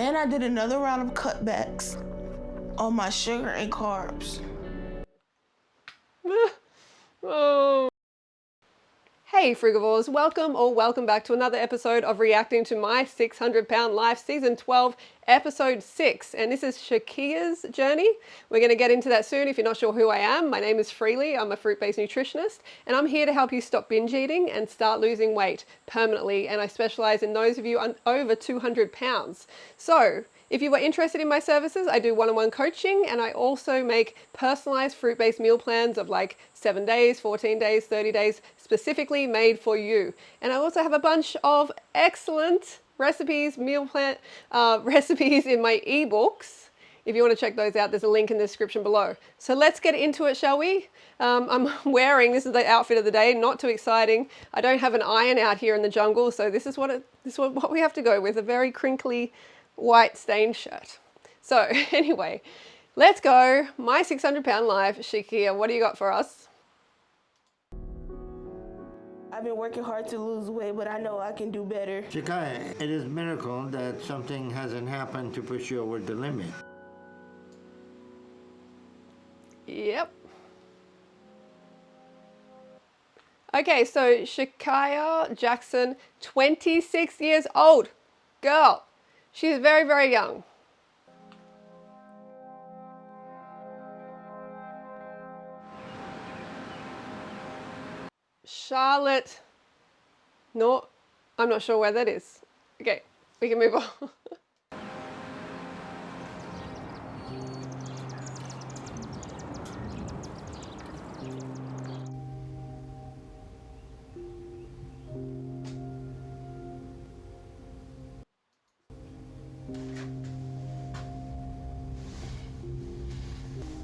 And I did another round of cutbacks on my sugar and carbs. Oh. Hey Frugivores, welcome back to another episode of reacting to my 600 Pound Life Season 12 Episode 6, and this is Shakiya's journey. We're going to get into that soon. If you're not sure who I am, my name is Freelee. I'm a fruit-based nutritionist, and I'm here to help you stop binge eating and start losing weight permanently, and I specialize in those of you over 200 pounds. So, if you are interested in my services, I do one-on-one coaching, and I also make personalized fruit-based meal plans of like 7 days, 14 days, 30 days, specifically made for you. And I also have a bunch of excellent recipes, meal plan recipes in my ebooks. If you want to check those out, there's a link in the description below. So let's get into it, shall we? I'm wearing, this is the outfit of the day, not too exciting. I don't have an iron out here in the jungle, so this is what we have to go with, a very crinkly white stained shirt. So anyway, let's go. My 600 Pound Life. Shakiya, what do you got for us? I've been working hard to lose weight, but I know I can do better. Shakiya, it is a miracle that something hasn't happened to push you over the limit. Yep. Okay, so Shakiya Jackson, 26 years old. Girl. She's very, very young. Charlotte. No, I'm not sure where that is. Okay, we can move on.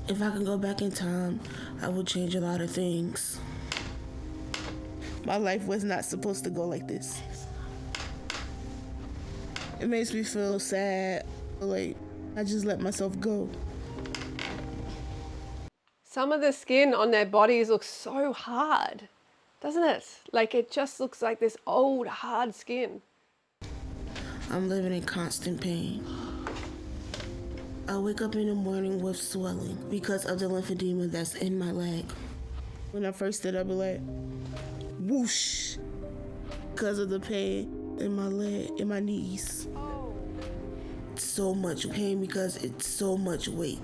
If I can go back in time, I would change a lot of things. My life was not supposed to go like this. It makes me feel sad, like I just let myself go. Some of the skin on their bodies looks so hard, doesn't it? Like it just looks like this old, hard skin. I'm living in constant pain. I wake up in the morning with swelling because of the lymphadema that's in my leg. When I first stood up, it like, whoosh, because of the pain in my leg, in my knees. Oh. So much pain because it's so much weight.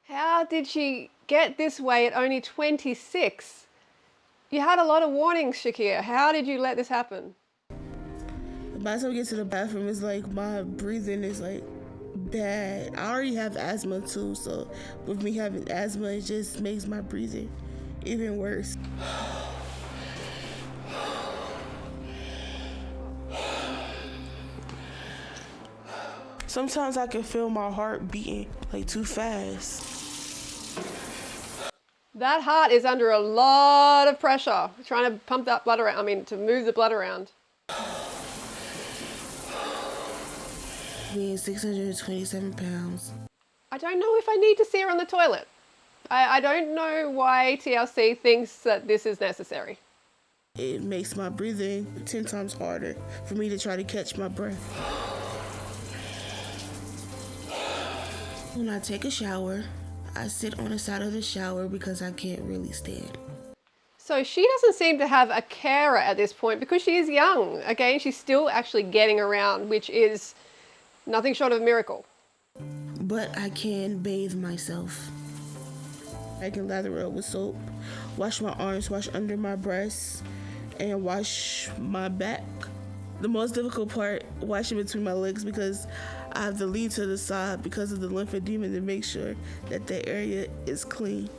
How did she get this way at only 26? You had a lot of warnings, Shakiya. How did you let this happen? By the time I get to the bathroom, it's like my breathing is like bad. I already have asthma too, so with me having asthma, it just makes my breathing even worse. Sometimes I can feel my heart beating like too fast. That heart is under a lot of pressure, trying to pump that blood around, to move the blood around. Being 627 pounds. I don't know if I need to see her on the toilet. I don't know why TLC thinks that this is necessary. It makes my breathing 10 times harder for me to try to catch my breath. When I take a shower, I sit on the side of the shower because I can't really stand. So she doesn't seem to have a carer at this point because she is young. Again, she's still actually getting around, which is nothing short of a miracle. But I can bathe myself. I can lather up with soap, wash my arms, wash under my breasts, and wash my back. The most difficult part, washing between my legs because I have to lean to the side because of the lymphedema to make sure that the area is clean.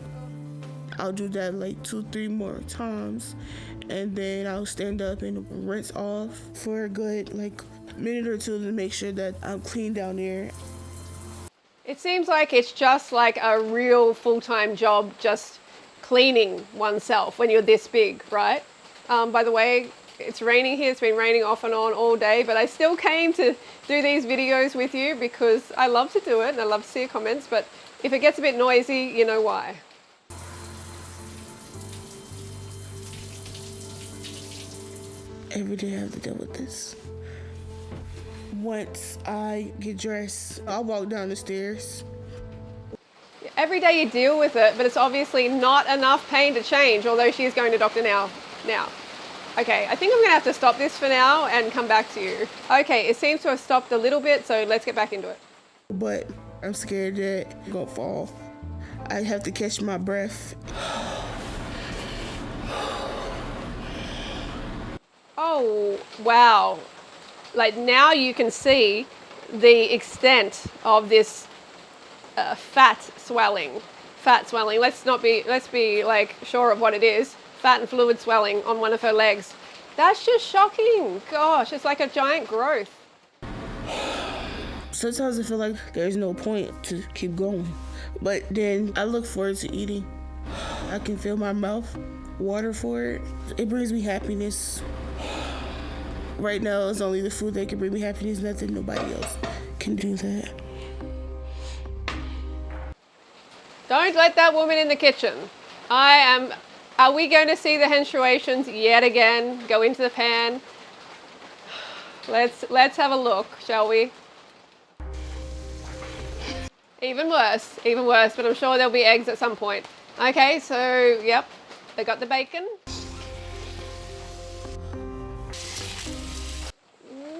I'll do that like 2-3 more times, and then I'll stand up and rinse off for a good minute or two to make sure that I'm clean down there. It seems like it's just like a real full-time job, just cleaning oneself when you're this big, right? By the way, it's raining here. It's been raining off and on all day, but I still came to do these videos with you because I love to do it and I love to see your comments, but if it gets a bit noisy, you know why. Every day I have to deal with this. Once I get dressed, I'll walk down the stairs. Every day you deal with it, but it's obviously not enough pain to change, although she is going to doctor now. Okay, I think I'm gonna have to stop this for now and come back to you. Okay, it seems to have stopped a little bit, so let's get back into it. But I'm scared that I'm gonna fall. I have to catch my breath. Oh, wow. Like now you can see the extent of this fat swelling. Let's be like sure of what it is. Fat and fluid swelling on one of her legs. That's just shocking. Gosh, it's like a giant growth. Sometimes I feel like there's no point to keep going. But then I look forward to eating. I can feel my mouth water for it. It brings me happiness. Right now, it's only the food that can bring me happiness. Nothing, nobody else can do that. Don't let that woman in the kitchen. Are we going to see the menstruations yet again? Go into the pan. Let's have a look, shall we? Even worse, but I'm sure there'll be eggs at some point. Okay, so, yep, they got the bacon.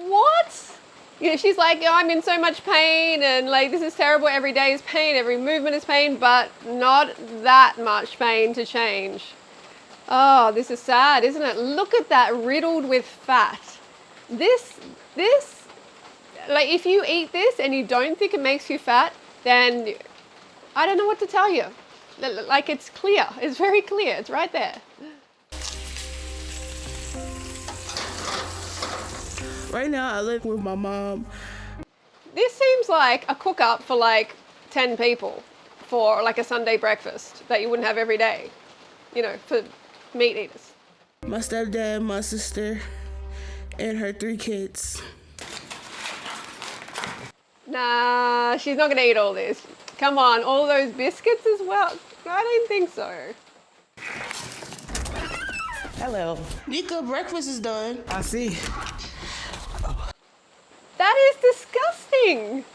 What? You know, she's like, oh, I'm in so much pain and like, this is terrible. Every day is pain, every movement is pain, but not that much pain to change. Oh, this is sad, isn't it? Look at that, riddled with fat. This, like if you eat this and you don't think it makes you fat, then I don't know what to tell you. Like it's clear, it's very clear, it's right there. Right now, I live with my mom. This seems like a cook up for like 10 people for like a Sunday breakfast that you wouldn't have every day, you know, for meat eaters. My stepdad, my sister, and her 3 kids. Nah, she's not gonna eat all this. Come on, all those biscuits as well? I don't think so. Hello. Nika, breakfast is done. I see. That is disgusting.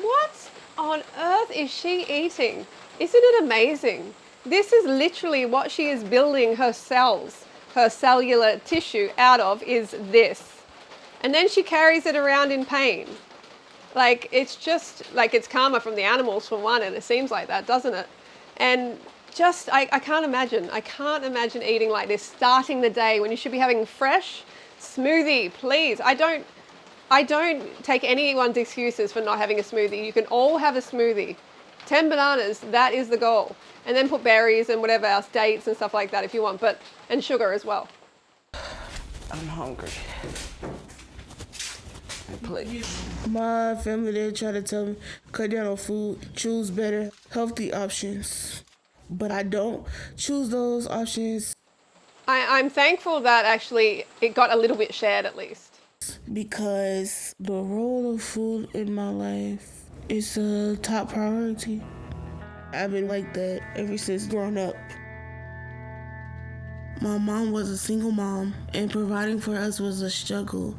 What on earth is she eating? Isn't it amazing? This is literally what she is building her cells, her cellular tissue out of is this. And then she carries it around in pain. Like, it's just, like it's karma from the animals for one, and it seems like that, doesn't it? And just, I can't imagine eating like this, starting the day when you should be having fresh smoothie, please. I don't take anyone's excuses for not having a smoothie. You can all have a smoothie. 10 bananas, that is the goal. And then put berries and whatever else, dates and stuff like that if you want, and sugar as well. I'm hungry. Please. My family, they try to tell me, cut down on food, choose better, healthy options. But I don't choose those options. I'm thankful that actually it got a little bit shared at least. Because the role of food in my life is a top priority. I've been like that ever since growing up. My mom was a single mom, and providing for us was a struggle.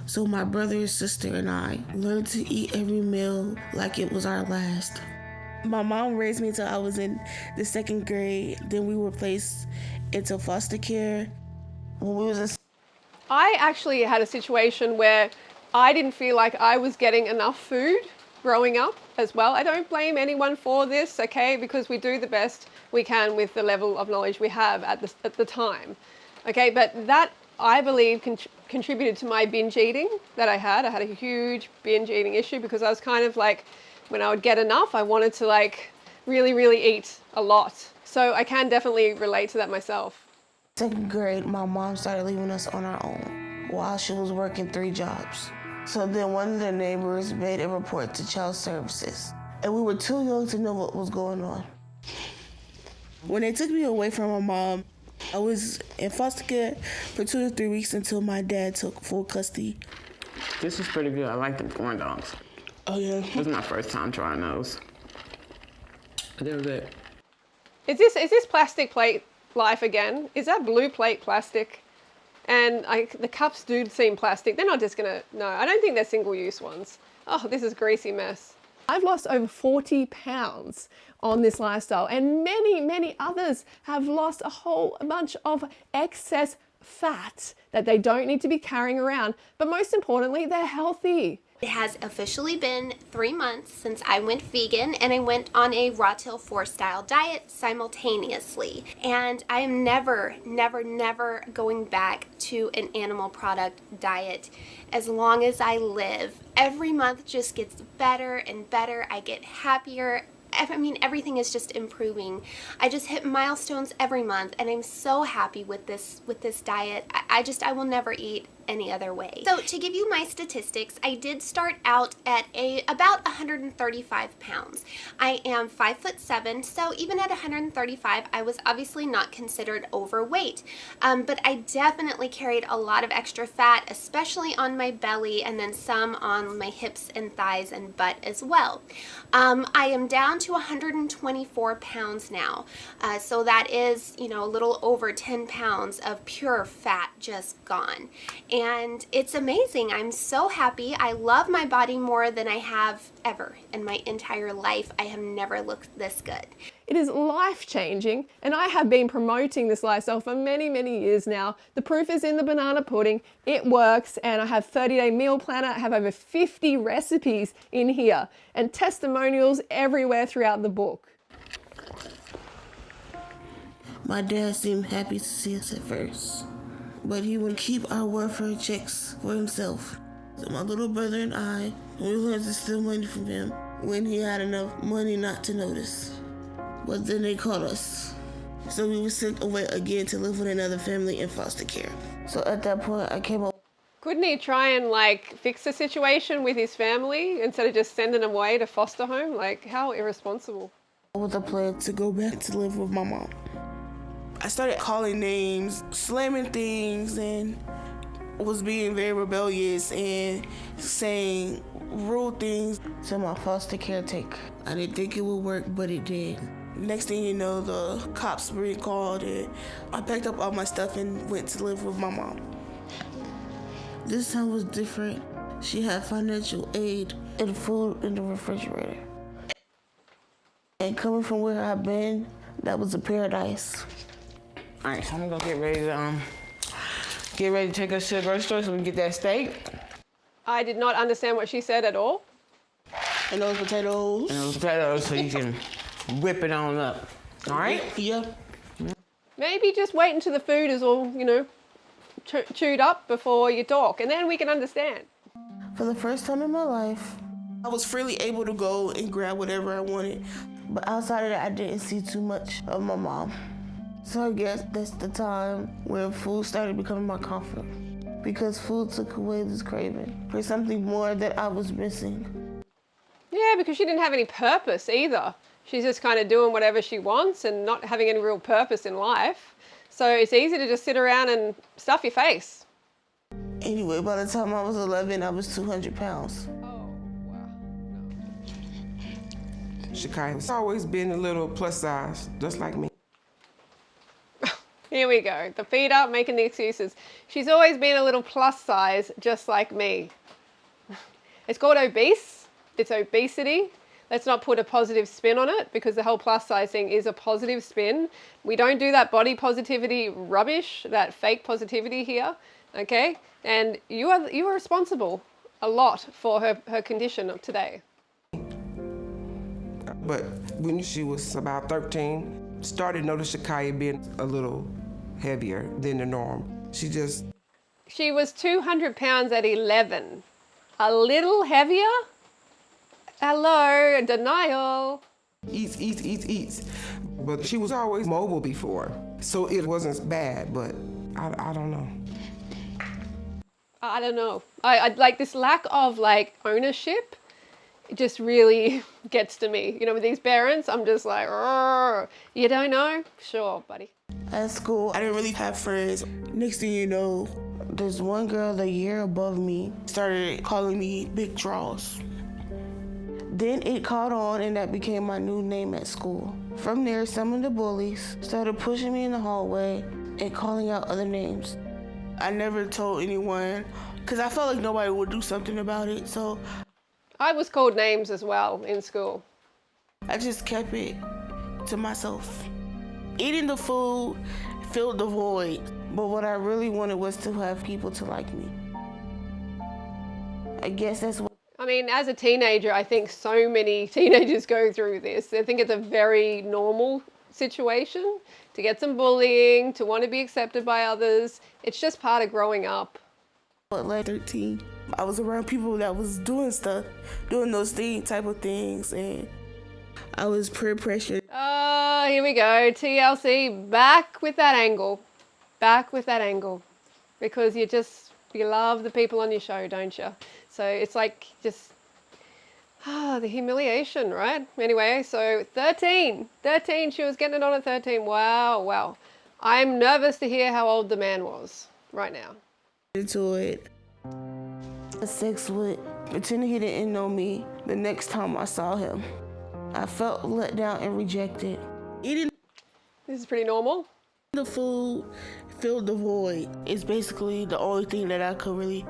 So my brother, sister, and I learned to eat every meal like it was our last. My mom raised me until I was in the 2nd grade. Then we were placed into foster care. When we was in I actually had a situation where I didn't feel like I was getting enough food growing up as well. I don't blame anyone for this, okay, because we do the best we can with the level of knowledge we have at the time, okay, but that, I believe, contributed to my binge eating that I had. I had a huge binge eating issue because I was kind of like, when I would get enough, I wanted to like really, really eat a lot. So I can definitely relate to that myself. 2nd grade, my mom started leaving us on our own while she was working 3 jobs. So then one of the neighbors made a report to child services, and we were too young to know what was going on. When they took me away from my mom, I was in foster care for 2 to 3 weeks until my dad took full custody. This is pretty good. I like them corn dogs. Oh yeah. This is my first time trying those. They're good. Is this plastic plate life again? Is that blue plate plastic? And the cups do seem plastic. They're not just gonna, no, I don't think they're single-use ones. Oh, this is a greasy mess. I've lost over 40 pounds on this lifestyle, and many, many others have lost a whole bunch of excess fat that they don't need to be carrying around. But most importantly, they're healthy. It has officially been 3 months since I went vegan, and I went on a raw till 4 style diet simultaneously. And I am never going back to an animal product diet as long as I live. Every month just gets better and better. I get happier. I mean, everything is just improving. I just hit milestones every month, and I'm so happy with this diet. I will never eat any other way. So to give you my statistics, I did start out at about 135 pounds. I am 5'7", so even at 135, I was obviously not considered overweight. But I definitely carried a lot of extra fat, especially on my belly, and then some on my hips and thighs and butt as well. I am down to 124 pounds now. So that is, a little over 10 pounds of pure fat just gone. And it's amazing. I'm so happy. I love my body more than I have ever in my entire life. I have never looked this good. It is life-changing, and I have been promoting this lifestyle for many, many years now. The proof is in the banana pudding. It works, and I have 30-day meal planner. I have over 50 recipes in here and testimonials everywhere throughout the book. My dad seemed happy to see us at first, but he would keep our welfare checks for himself. So my little brother and I, we learned to steal money from him when he had enough money not to notice. But then they caught us. So we were sent away again to live with another family in foster care. So at that point, I came up. Couldn't he try and fix the situation with his family instead of just sending them away to foster home? How irresponsible. With a plan to go back to live with my mom. I started calling names, slamming things, and was being very rebellious and saying rude things to my foster caretaker. I didn't think it would work, but it did. Next thing you know, the cops were called, and I packed up all my stuff and went to live with my mom. This time was different. She had financial aid and food in the refrigerator. And coming from where I've been, that was a paradise. All right, so I'm gonna get ready to take us to the grocery store so we can get that steak. I did not understand what she said at all. And those potatoes. And those potatoes so you can whip it on up. All right? Yeah. Maybe just wait until the food is all, chewed up before you talk, and then we can understand. For the first time in my life, I was freely able to go and grab whatever I wanted. But outside of that, I didn't see too much of my mom. So I guess that's the time when food started becoming my comfort. Because food took away this craving for something more that I was missing. Yeah, because she didn't have any purpose either. She's just kind of doing whatever she wants and not having any real purpose in life. So it's easy to just sit around and stuff your face. Anyway, by the time I was 11, I was 200 pounds. Oh, wow. Shakiya's always been a little plus size, just like me. Here we go. The feet up, making the excuses. She's always been a little plus size, just like me. It's called obese. It's obesity. Let's not put a positive spin on it, because the whole plus size thing is a positive spin. We don't do that body positivity rubbish, that fake positivity here, okay? And you are responsible a lot for her condition of today. But when she was about 13, started noticing Shakiya being a little heavier than the norm. She was 200 pounds at 11. A little heavier? Hello, denial. Eats. But she was always mobile before, so it wasn't bad, but I don't know. I don't know. I like this lack of ownership. It just really gets to me. With these parents, I'm just like, you don't know? Sure, buddy. At school, I didn't really have friends. Next thing you know, there's one girl the year above me started calling me Big Draws. Then it caught on, and that became my new name at school. From there, some of the bullies started pushing me in the hallway and calling out other names. I never told anyone because I felt like nobody would do something about it. So I was called names as well in school. I just kept it to myself. Eating the food filled the void, but what I really wanted was to have people to like me. I guess that's what. I mean, as a teenager, I think so many teenagers go through this. I think it's a very normal situation to get some bullying, to want to be accepted by others. It's just part of growing up. But like 13, I was around people that was doing stuff, doing those type of things, and I was peer pressured. Oh, here we go. TLC, back with that angle. Back with that angle. Because you love the people on your show, don't you? So it's like just, the humiliation, right? Anyway, so 13, she was getting it on at 13. Wow. I'm nervous to hear how old the man was right now. Into it. sex with, pretending he didn't know me. The next time I saw him, I felt let down and rejected. Eating This is pretty normal. the food filled the void. It's basically the only thing that I could really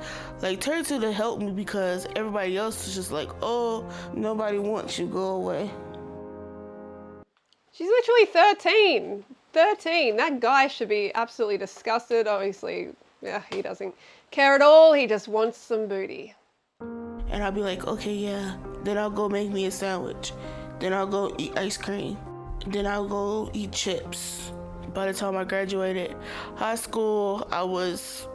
turn to help me because everybody else was just like, oh, nobody wants you, go away. She's literally 13. 13. That guy should be absolutely disgusted. Obviously, yeah, he doesn't care at all. He just wants some booty. And I'll be like, okay, yeah. Then I'll go make me a sandwich. Then I'll go eat ice cream. Then I'll go eat chips. By the time I graduated high school, I was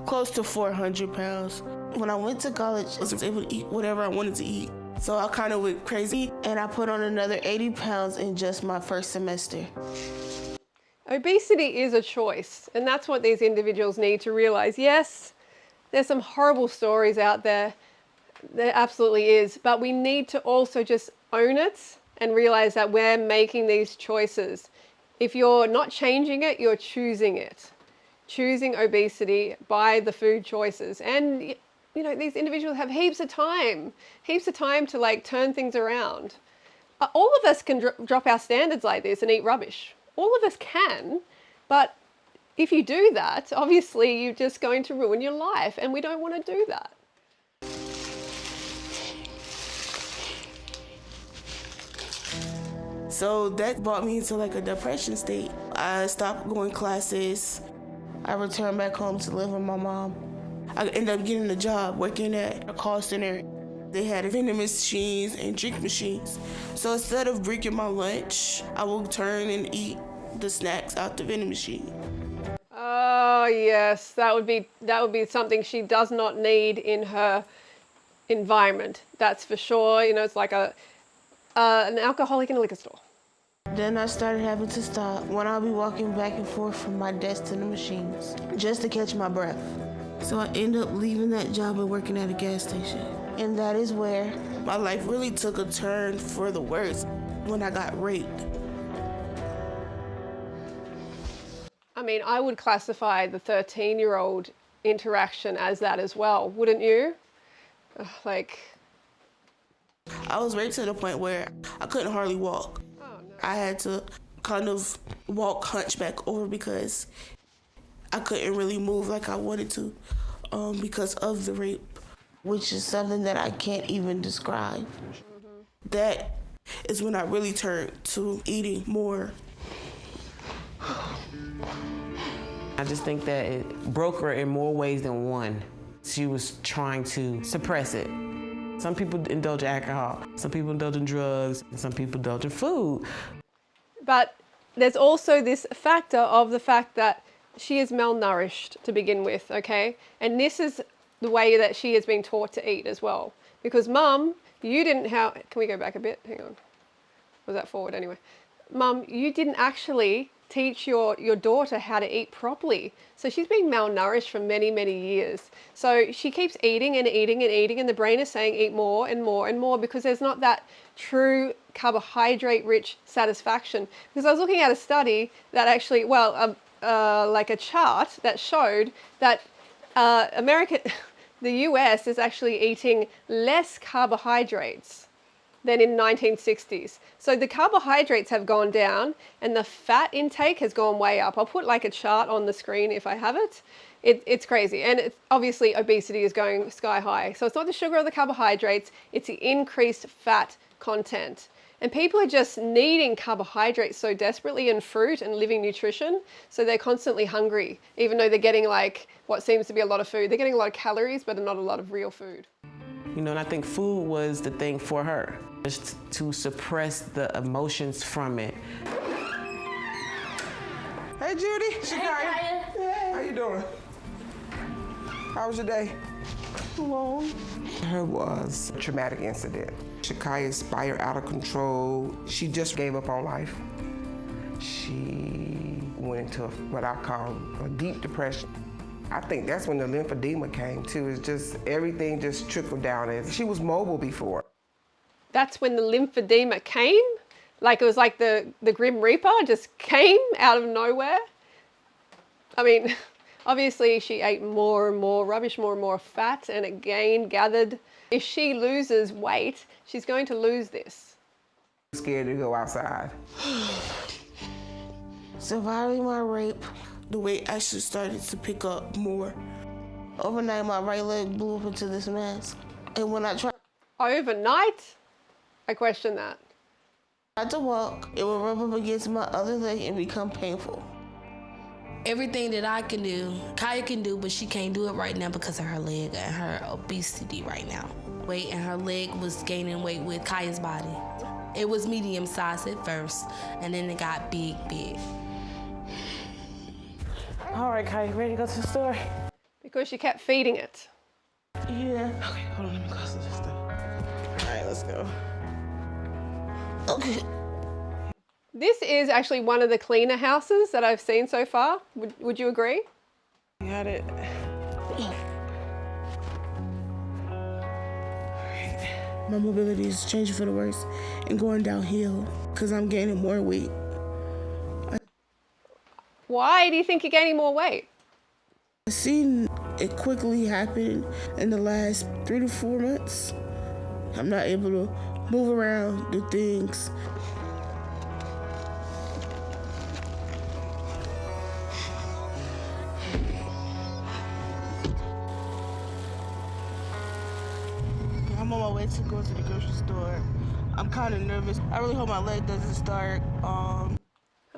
close to 400 pounds. When I went to college, I was able to eat whatever I wanted to eat. So I kind of went crazy, and I put on another 80 pounds in just my first semester. Obesity is a choice, and that's what these individuals need to realize. Yes, there's some horrible stories out there. There absolutely is, but we need to also just own it and realize that we're making these choices. If you're not changing it, you're choosing it. Choosing obesity by the food choices. And, you know, these individuals have heaps of time to turn things around. All of us can drop our standards like this and eat rubbish. All of us can, but if you do that, obviously you're just going to ruin your life, and we don't want to do that. So that brought me into a depression state. I stopped going classes. I returned back home to live with my mom. I ended up getting a job working at a call center. They had vending machines and drink machines. So instead of drinking my lunch, I would turn and eat the snacks out the vending machine. Oh yes, that would be something she does not need in her environment. That's for sure. You know, it's like an alcoholic in a liquor store. Then I started having to stop when I'll be walking back and forth from my desk to the machines just to catch my breath. So I ended up leaving that job and working at a gas station. And that is where my life really took a turn for the worse when I got raped. I mean, I would classify the 13-year-old interaction as that as well, wouldn't you? I was raped to the point where I couldn't hardly walk. Oh, no. I had to kind of walk hunchback over because I couldn't really move like I wanted to because of the rape, which is something that I can't even describe. Mm-hmm. That is when I really turned to eating more. I just think that it broke her in more ways than one. She was trying to suppress it. Some people indulge in alcohol, some people indulge in drugs, and some people indulge in food. But there's also this factor of the fact that she is malnourished to begin with, okay? And this is the way that she has been taught to eat as well. Because Mum, you didn't have, can we go back a bit? Hang on. Was that forward anyway? Mum, you didn't actually teach your daughter how to eat properly. So she's been malnourished for many, many years. So she keeps eating and eating and eating, and the brain is saying eat more and more and more because there's not that true carbohydrate-rich satisfaction. Because I was looking at a study that actually, like a chart that showed that the US is actually eating less carbohydrates than in 1960s. So the carbohydrates have gone down and the fat intake has gone way up. I'll put a chart on the screen if I have it. It's crazy. And obviously obesity is going sky high. So it's not the sugar or the carbohydrates, it's the increased fat content. And people are just needing carbohydrates so desperately in fruit and living nutrition. So they're constantly hungry, even though they're getting like what seems to be a lot of food. They're getting a lot of calories, but not a lot of real food. You know, and I think food was the thing for her, just to suppress the emotions from it. Hey, Judy. Shakiya. Hey. How you doing? How was your day? Long. There was a traumatic incident. Shakiyah spiraled out of control. She just gave up on life. She went into what I call a deep depression. I think that's when the lymphadema came too. It's just everything just trickled down. She was mobile before. That's when the lymphedema came? Like it was like the Grim Reaper just came out of nowhere? I mean, obviously she ate more and more rubbish, more and more fat, and it gathered. If she loses weight, she's going to lose this. I'm scared to go outside. Surviving my rape, the weight actually started to pick up more. Overnight, my right leg blew up into this mass. And when I tried Overnight? I question that. to walk, it would rub up against my other leg and become painful. Everything that I can do, Kaya can do, but she can't do it right now because of her leg and her obesity right now. Weight and her leg was gaining weight with Kaya's body. It was medium size at first, and then it got big. All right, Kaya, ready to go to the store? Because she kept feeding it. Yeah. Okay, hold on, let me close this stuff. All right, let's go. Okay. This is actually one of the cleaner houses that I've seen so far. Would you agree? Got it. My mobility is changing for the worse and going downhill because I'm gaining more weight. Why do you think you're gaining more weight? I've seen it quickly happen in the last 3 to 4 months. I'm not able to move around, do things. I'm on my way to go to the grocery store. I'm kind of nervous. I really hope my leg doesn't start.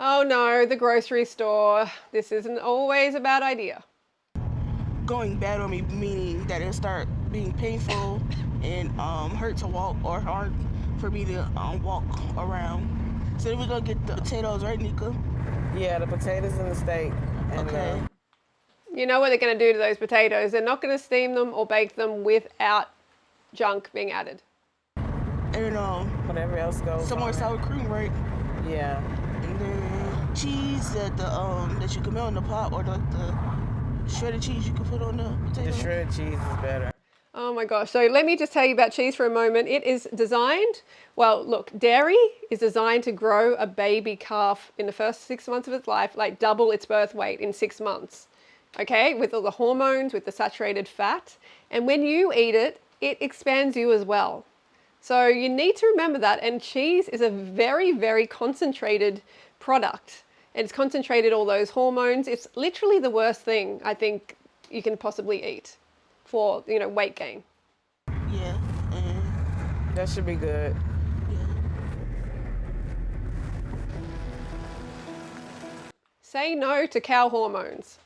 Oh no, the grocery store. This isn't always a bad idea. Going bad on me, meaning that it'll start being painful and hurt to walk or hard for me to walk around. So then we're gonna get the potatoes, right, Nika? Yeah, the potatoes and the steak. And, Okay. You know what they're going to do to those potatoes? They're not going to steam them or bake them without junk being added. And whatever else goes some more on sour cream, right? it. Yeah. And then cheese that that you can melt in the pot, or like the shredded cheese you can put on the potato. The shredded cheese is better. Oh my gosh. So let me just tell you about cheese for a moment. It is designed, well, look, dairy is designed to grow a baby calf in the first 6 months of its life, like double its birth weight in 6 months. Okay, with all the hormones, with the saturated fat. And when you eat it, it expands you as well. So you need to remember that. And cheese is a very, very concentrated product. And it's concentrated all those hormones. It's literally the worst thing I think you can possibly eat for, weight gain. Yeah. That should be good. Say no to cow hormones.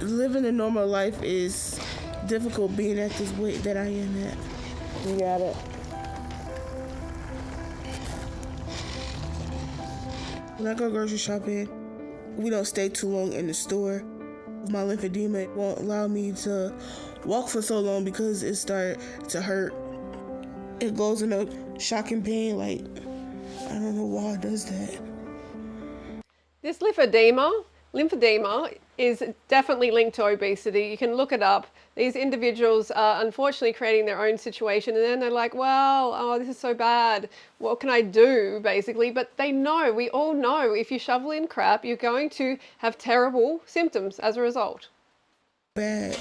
Living a normal life is difficult being at this weight that I am at. You got it. When I go grocery shopping, we don't stay too long in the store. My lymphedema won't allow me to walk for so long because it started to hurt. It goes in a shocking pain, like, I don't know why it does that. This lymphedema is definitely linked to obesity. You can look it up. These individuals are unfortunately creating their own situation, and then they're like, well, oh, this is so bad. What can I do, basically? But we all know, if you shovel in crap, you're going to have terrible symptoms as a result. Bad.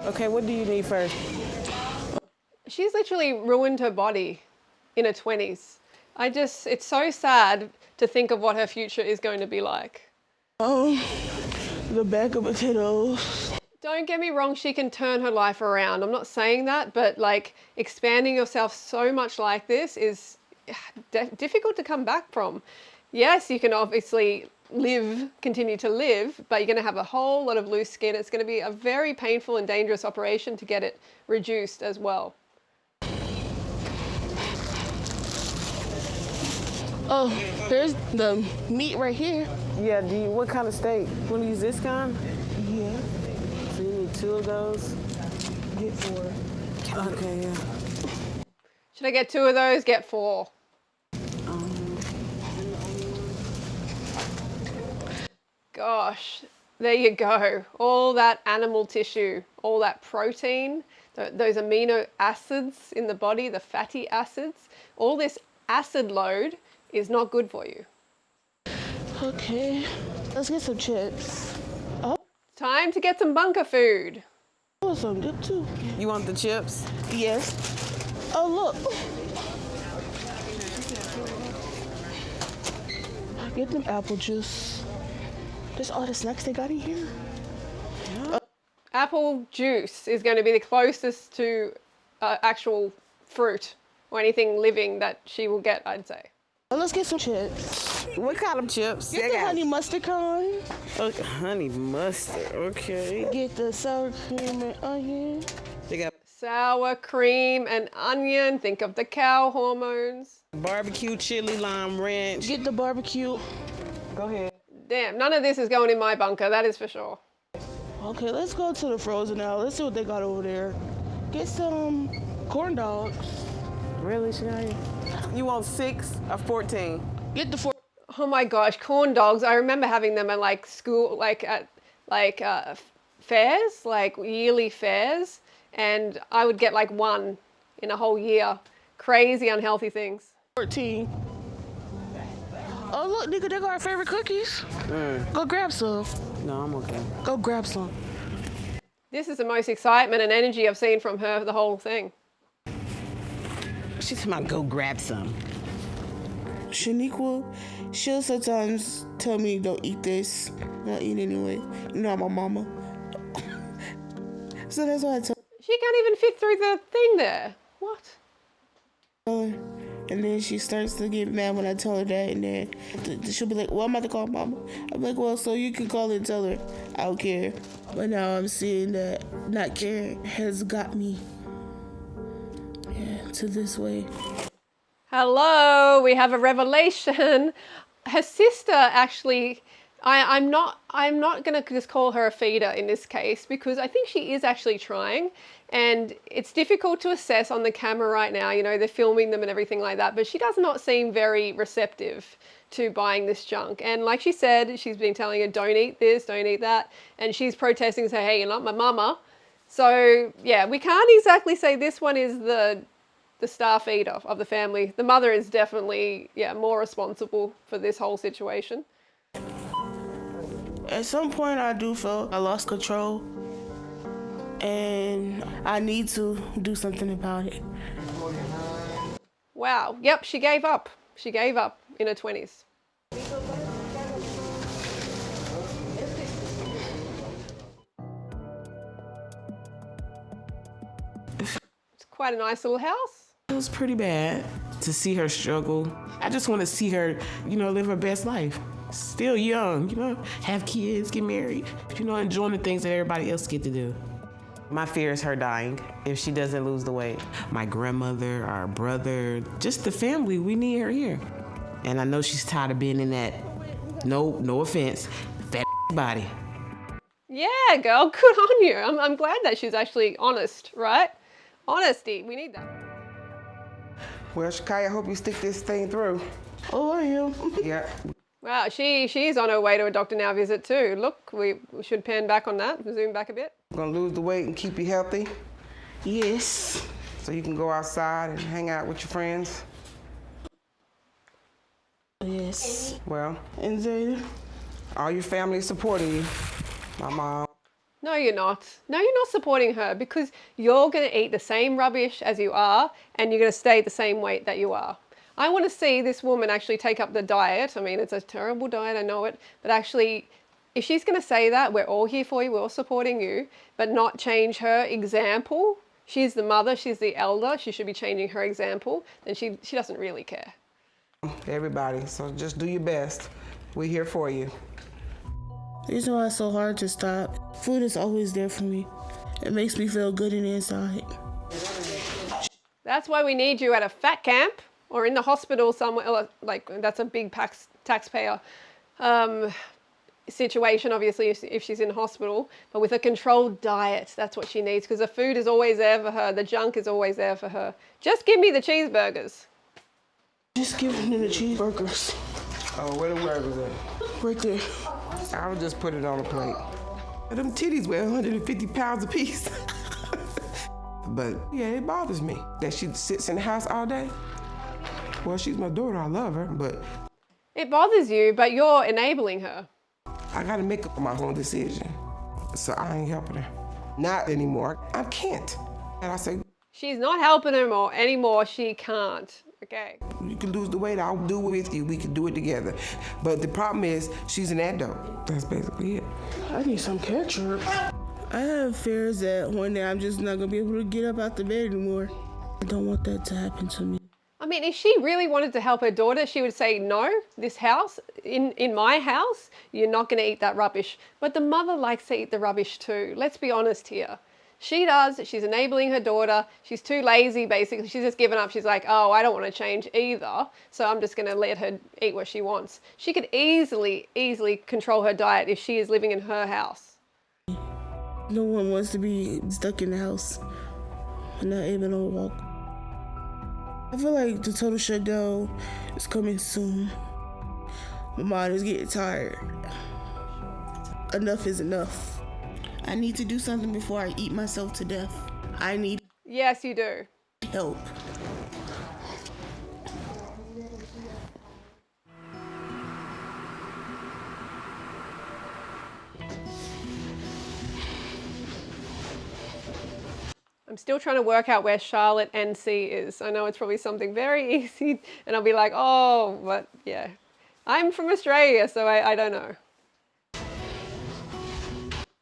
Okay, what do you need first? She's literally ruined her body in her 20s. It's so sad to think of what her future is going to be like. The bag of potatoes. Don't get me wrong, she can turn her life around. I'm not saying that, but like expanding yourself so much like this is difficult to come back from. Yes, you can obviously continue to live, but you're going to have a whole lot of loose skin. It's going to be a very painful and dangerous operation to get it reduced as well. Oh, there's the meat right here. Yeah, what kind of steak? Want to use this kind? Yeah. So you need 2 of those? Get 4. Okay, yeah. Should I get 2 of those? Get 4. Gosh, there you go. All that animal tissue, all that protein, those amino acids in the body, the fatty acids, all this acid load is not good for you. Okay, let's get some chips. Time to get some bunker food. Oh, some dip too. You want the chips? Yes. Oh, look. Get them apple juice. There's all the snacks they got in here. Apple juice is going to be the closest to actual fruit or anything living that she will get, I'd say. Well, let's get some chips. What kind of chips? Get the honey mustard kind. Okay, honey mustard, okay. Get the sour cream and onion. They got Sour cream and onion. Think of the cow hormones. barbecue, chili, lime ranch. Get the barbecue. Go ahead. Damn, none of this is going in my bunker, that is for sure. Okay, let's go to the frozen now. Let's see what they got over there. Get some corn dogs. Really, Shakiyah? You want 6 or 14? Get the 4. Oh my gosh, corn dogs. I remember having them at like school, like at fairs, like yearly fairs. And I would get like 1 in a whole year. Crazy unhealthy things. 14. Oh, look, nigga, they got our favorite cookies. Go grab some. No, I'm okay. Go grab some. This is the most excitement and energy I've seen from her, the whole thing. She's talking about go grab some. Shaniqua, she'll sometimes tell me don't eat this. I'll eat anyway. You know I'm my mama. So that's why I tell She can't even fit through the thing there. What? her. And then she starts to get mad when I tell her that. And then she'll be like, well, I'm about to call mama. I'm like, well, so you can call and tell her. I don't care. But now I'm seeing that not caring has got me to this way. Hello, we have a revelation. Her sister actually, I'm not going to just call her a feeder in this case because I think she is actually trying, and it's difficult to assess on the camera right now. You know, they're filming them and everything like that, but she does not seem very receptive to buying this junk. And like she said, she's been telling her, don't eat this, don't eat that. And she's protesting and saying, hey, you're not my mama. So yeah, we can't exactly say this one is the star feeder of the family. The mother is definitely, more responsible for this whole situation. At some point, I do feel I lost control, and I need to do something about it. Wow. Yep, she gave up. She gave up in her 20s. It's quite a nice little house. It was pretty bad to see her struggle. I just want to see her, live her best life. Still young, have kids, get married, enjoying the things that everybody else get to do. My fear is her dying if she doesn't lose the weight. My grandmother, our brother, just the family, we need her here. And I know she's tired of being in that, no offense, fat body. Yeah, girl, good on you. I'm glad that she's actually honest, right? Honesty, we need that. Well, Shakiyah, I hope you stick this thing through. Oh, I am. Yeah. Wow, she's on her way to a doctor now visit too. Look, we should pan back on that, zoom back a bit. Gonna lose the weight and keep you healthy Yes. so you can go outside and hang out with your friends. Yes. Well, And Zayda? all your family is supporting you. My mom, No, you're not. No, you're not supporting her because you're going to eat the same rubbish as you are and you're going to stay the same weight that you are. I want to see this woman actually take up the diet. I mean, it's a terrible diet, I know it, but actually, if she's going to say that, we're all here for you, we're all supporting you, but not change her example. She's the mother, she's the elder, she should be changing her example, then she doesn't really care. Everybody, so just do your best. We're here for you. The reason why it's so hard to stop, food is always there for me. It makes me feel good in the inside. That's why we need you at a fat camp or in the hospital somewhere. Like, that's a big taxpayer situation, obviously, if she's in hospital, but with a controlled diet, that's what she needs, because the food is always there for her, the junk is always there for her. Just give me the cheeseburgers. Just give me the cheeseburgers. Oh, where the burgers at? Right there. I would just put it on a plate. Them titties weigh 150 pounds a piece. But yeah, it bothers me that she sits in the house all day. Well, she's my daughter, I love her, but It bothers you, but you're enabling her. I gotta make up my own decision. So I ain't helping her. Not anymore. I can't. And I say, She's not helping her anymore. She can't. Okay. you can lose the weight, I'll do it with you. We can do it together. But the problem is, she's an adult. That's basically it. I need some ketchup. I have fears that one day I'm just not gonna be able to get up out the bed anymore. I don't want that to happen to me. I mean, if she really wanted to help her daughter, she would say, no, this house, in my house, you're not going to eat that rubbish. But the mother likes to eat the rubbish too. Let's be honest here. She does. She's enabling her daughter. She's too lazy, basically. She's just given up. She's like, oh, I don't want to change either, so I'm just going to let her eat what she wants. She could easily control her diet if she is living in her house. No one wants to be stuck in the house and not able to walk. I feel like the total shutdown is coming soon. My mind is getting tired. Enough is enough. I need to do something before I eat myself to death. I need Yes, you do. help. I'm still trying to work out where Charlotte NC is. I know it's probably something very easy, and I'll be like, oh, but yeah. I'm from Australia, so I don't know.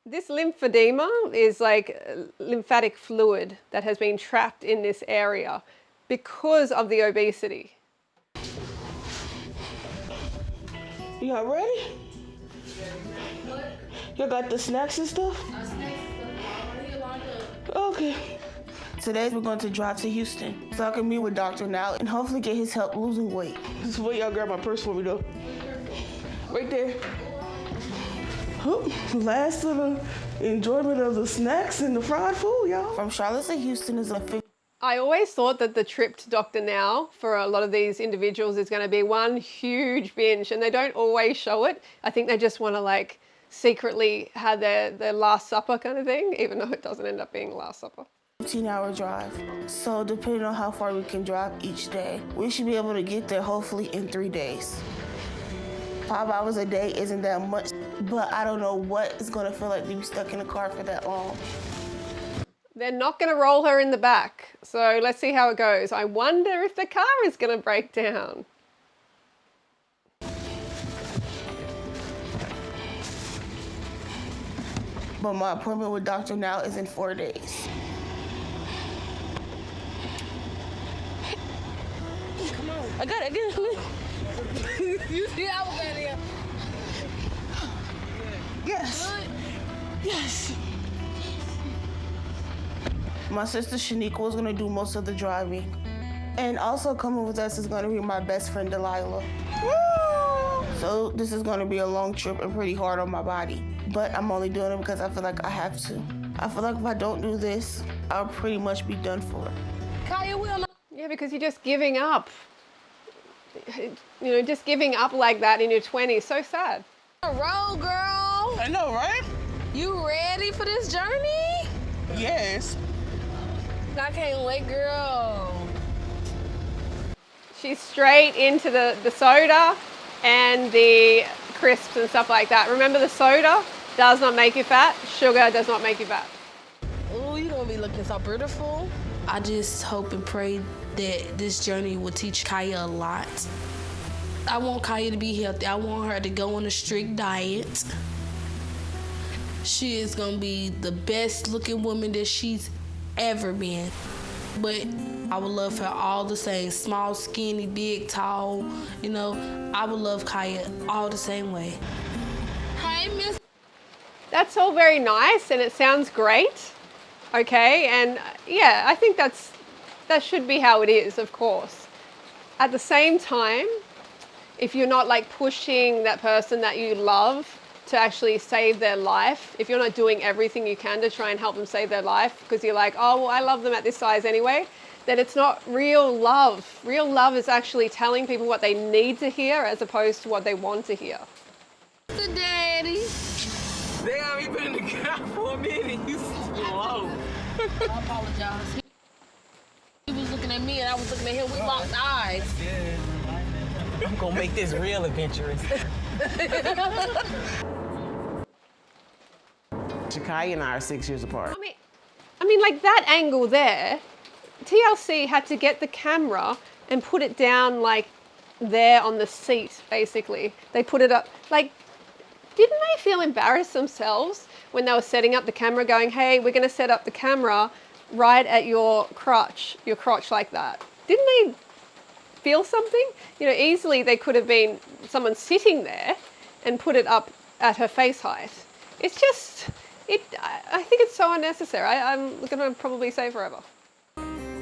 This lymphadema is like lymphatic fluid that has been trapped in this area because of the obesity. Y'all ready? Y'all got the snacks and stuff? Okay. Today we're going to drive to Houston so I can meet with Dr. Now and hopefully get his help losing weight. Just wait, y'all grab my purse for me though. Right there. Oh, last of the enjoyment of the snacks and the fried food, y'all. From Charlotte to Houston is a 50. I always thought that the trip to Dr. Now for a lot of these individuals is going to be one huge binge, and they don't always show it. I think they just want to like secretly have their last supper kind of thing, even though it doesn't end up being last supper. 15-hour drive. So depending on how far we can drive each day, we should be able to get there hopefully in 3 days. 5 hours a day isn't that much, but I don't know what it's gonna feel like to be stuck in a car for that long. They're not going to roll her in the back, so let's see how it goes. I wonder if the car is going to break down. But my appointment with Dr. Now is in 4 days. Come on. I got it. You see I was in here. Yes. Yes. My sister Shaniqua is gonna do most of the driving. And also coming with us is gonna be my best friend Delilah. Woo! So this is gonna be a long trip and pretty hard on my body. But I'm only doing it because I feel like I have to. I feel like if I don't do this, I'll pretty much be done for. Kaya, we on Yeah, because you're just giving up. You know, just giving up like that in your 20s, so sad. the road, girl. I know, right? You ready for this journey? Yes. I can't wait, girl. She's straight into the soda and the crisps and stuff like that. Remember the soda? does not make you fat. Sugar does not make you fat. Oh, you're gonna be looking so beautiful. I just hope and pray that this journey will teach Kaya a lot. I want Kaya to be healthy. I want her to go on a strict diet. She is gonna be the best looking woman that she's ever been. But I would love her all the same. Small, skinny, big, tall. You know, I would love Kaya all the same way. Hi, Miss. That's all very nice and it sounds great. Okay, and yeah, I think that should be how it is, of course. At the same time, if you're not like pushing that person that you love to actually save their life, if you're not doing everything you can to try and help them save their life because you're like, oh, well, I love them at this size anyway, then it's not real love. Real love is actually telling people what they need to hear as opposed to what they want to hear. The daddy. Damn, you been in the car for a minute. You slow. I apologize. He was looking at me and I was looking at him with locked eyes. I'm gonna make this real adventurous. Shakiya and I are 6 years apart. I mean, like that angle there, TLC had to get the camera and put it down like there on the seat, basically. They put it up, like, didn't they feel embarrassed themselves when they were setting up the camera going, hey, we're gonna set up the camera right at your crotch like that? Didn't they feel something? You know, easily they could have been someone sitting there and put it up at her face height. It's just, I think it's so unnecessary. I'm gonna probably say forever.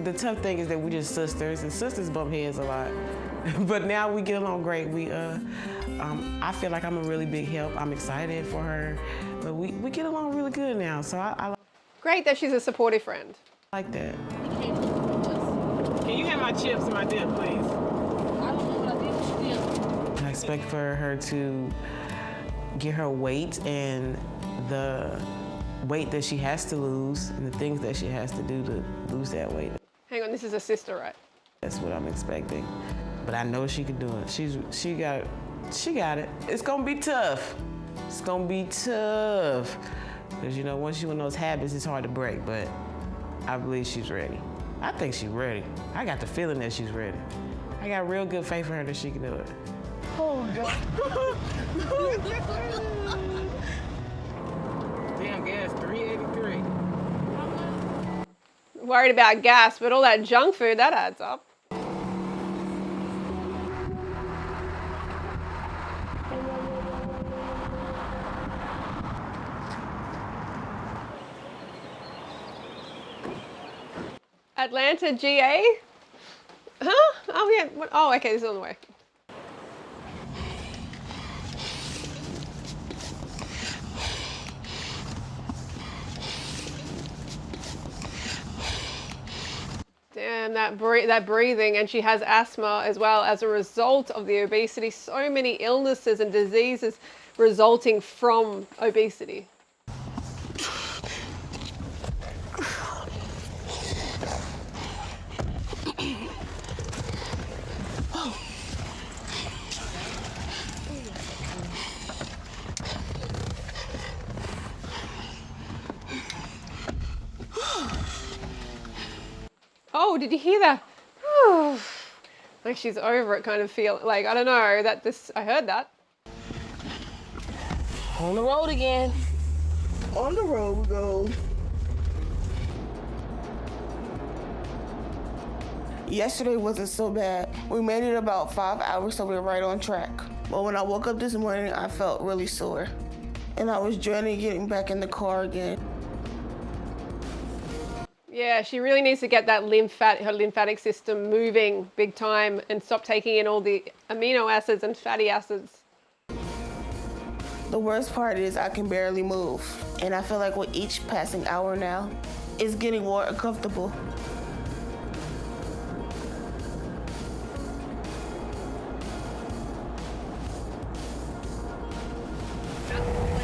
The tough thing is that we're just sisters, and sisters bump heads a lot. But now we get along great. I feel like I'm a really big help. I'm excited for her, but we get along really good now. So I Great that she's a supportive friend. like that. Can you have my chips and my dip, please? I don't know what I did with your dip. I expect for her to get her weight and the weight that she has to lose and the things that she has to do to lose that weight. Hang on, this is a sister, right? That's what I'm expecting. But I know she can do it. She got it. It's gonna be tough. It's gonna be tough. Because you know, once you're in those habits, it's hard to break, but I believe she's ready. I think she's ready. I got the feeling that she's ready. I got real good faith in her that she can do it. Oh, God. Damn, gas, $3.83. Worried about gas, but all that junk food, that adds up. Atlanta, GA? Huh? Oh, yeah. Oh, okay, this is on the way. Damn, that breathing, and she has asthma as well as a result of the obesity. So many illnesses and diseases resulting from obesity. Oh, did you hear that? Like she's over it kind of feel. Like, I don't know, I heard that. On the road again. On the road we go. Yesterday wasn't so bad. We made it about 5 hours, so we were right on track. But when I woke up this morning, I felt really sore. And I was dreading getting back in the car again. Yeah, she really needs to get that her lymphatic system moving big time and stop taking in all the amino acids and fatty acids. The worst part is I can barely move. And I feel like with each passing hour now, it's getting more uncomfortable.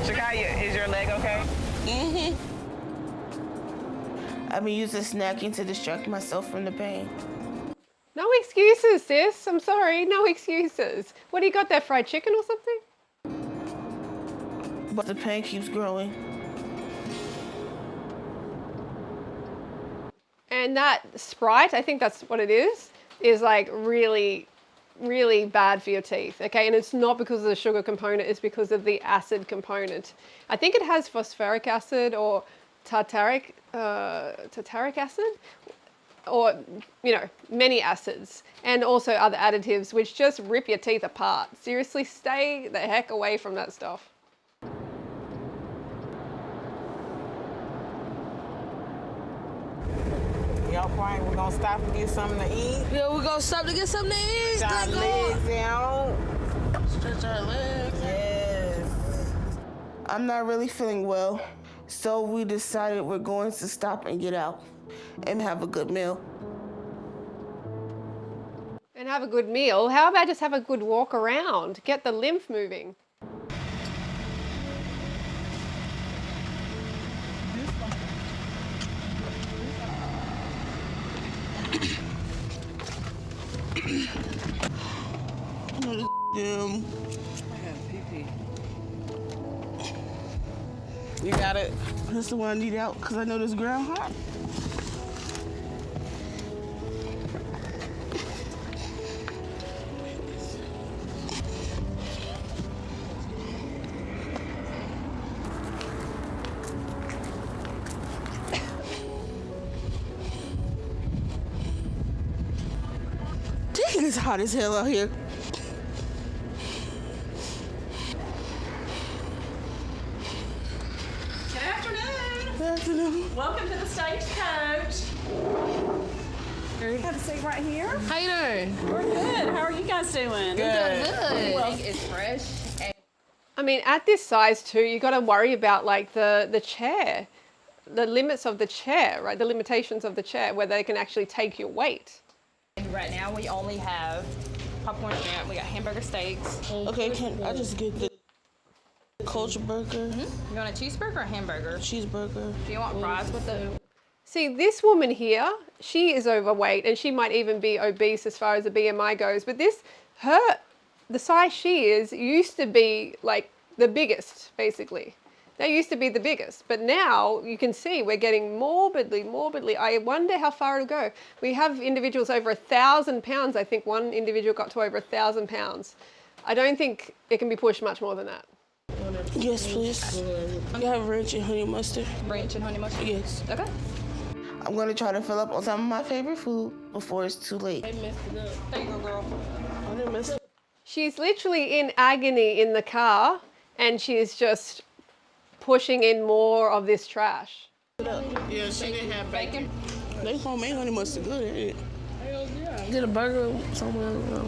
Shakiya, is your leg okay? Mm-hmm. I've been using snacking to distract myself from the pain. No excuses, sis. I'm sorry, no excuses. What do you got there, fried chicken or something? but the pain keeps growing. And that Sprite, I think that's what it is like really, really bad for your teeth, okay? And it's not because of the sugar component, it's because of the acid component. I think it has phosphoric acid or tartaric acid, or, many acids, and also other additives which just rip your teeth apart. Seriously, stay the heck away from that stuff. Y'all quiet, we're gonna stop and get something to eat. Yeah, we're gonna stop to get something to eat. Stretch our legs out. Stretch our legs. Yes. I'm not really feeling well, so we decided we're going to stop and get out and have a good meal. And have a good meal. How about just have a good walk around? Get the lymph moving. Damn. You got it? That's the one I need out because I know this ground hot. Dang, it's hot as hell out here. Good afternoon. Welcome to the Stagecoach. Have a seat right here. How you doing? We're good. How are you guys doing? Good. Well, It's fresh. I mean, at this size too, you got to worry about like the chair, the limits of the chair, right? The limitations of the chair, where they can actually take your weight. right now we only have popcorn shrimp. We got hamburger steaks. Okay, can I just get the culture burger? You want a cheeseburger or a hamburger? Cheeseburger. Do you want fries with the... See, this woman here, she is overweight and she might even be obese as far as the BMI goes. But the size she is used to be like the biggest, basically. They used to be the biggest, but now you can see we're getting morbidly. I wonder how far it'll go. We have individuals over 1,000 pounds. I think one individual got to over 1,000 pounds. I don't think it can be pushed much more than that. Yes, please. You have ranch and honey mustard? Ranch and honey mustard? Yes. Okay. I'm gonna try to fill up on some of my favorite food before it's too late. There you go, girl. I didn't miss it. She's literally in agony in the car and she's just pushing in more of this trash. Yeah, she didn't have bacon. They homemade honey mustard good, ain't it? Hell yeah. Get a burger somewhere.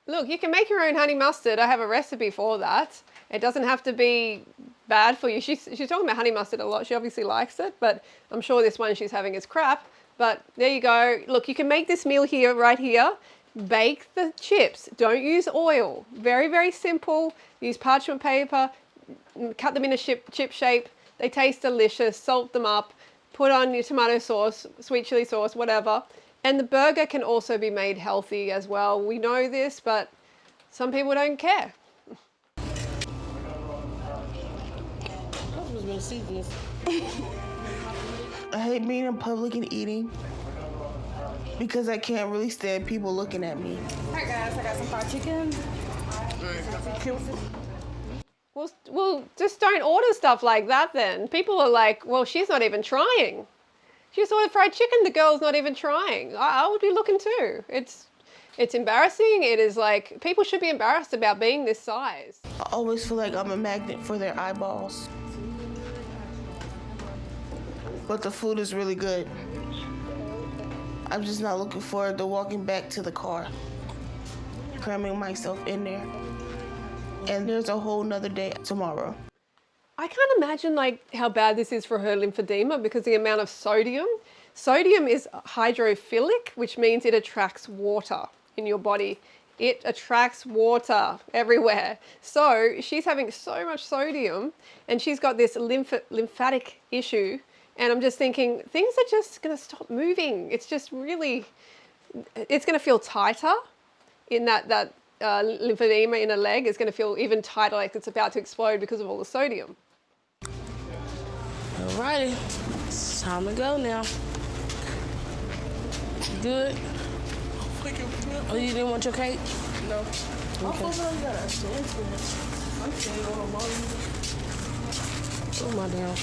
Look, you can make your own honey mustard. I have a recipe for that. It doesn't have to be bad for you. She's talking about honey mustard a lot. She obviously likes it, but I'm sure this one she's having is crap. But there you go. Look, you can make this meal here, right here. Bake the chips. Don't use oil. Very, very simple. Use parchment paper. Cut them in a chip shape. They taste delicious. Salt them up. Put on your tomato sauce, sweet chili sauce, whatever. And the burger can also be made healthy as well. We know this, but some people don't care. I hate being in public and eating because I can't really stand people looking at me. Alright guys, I got some fried chicken. Well, just don't order stuff like that then. People are like, well, she's not even trying. She just ordered fried chicken, the girl's not even trying. I would be looking too. It's embarrassing. It is like, people should be embarrassed about being this size. I always feel like I'm a magnet for their eyeballs. But the food is really good. I'm just not looking forward to walking back to the car, cramming myself in there. And there's a whole nother day tomorrow. I can't imagine like how bad this is for her lymphedema because the amount of sodium. Sodium is hydrophilic, which means it attracts water in your body. It attracts water everywhere. So she's having so much sodium and she's got this lymphatic issue. And I'm just thinking, things are just gonna stop moving. It's just really, it's gonna feel tighter in that lymphedema in a leg is going to feel even tighter, like it's about to explode because of all the sodium. Alrighty, it's time to go now. You good? Oh, you didn't want your cake? No. Okay. Oh my damn.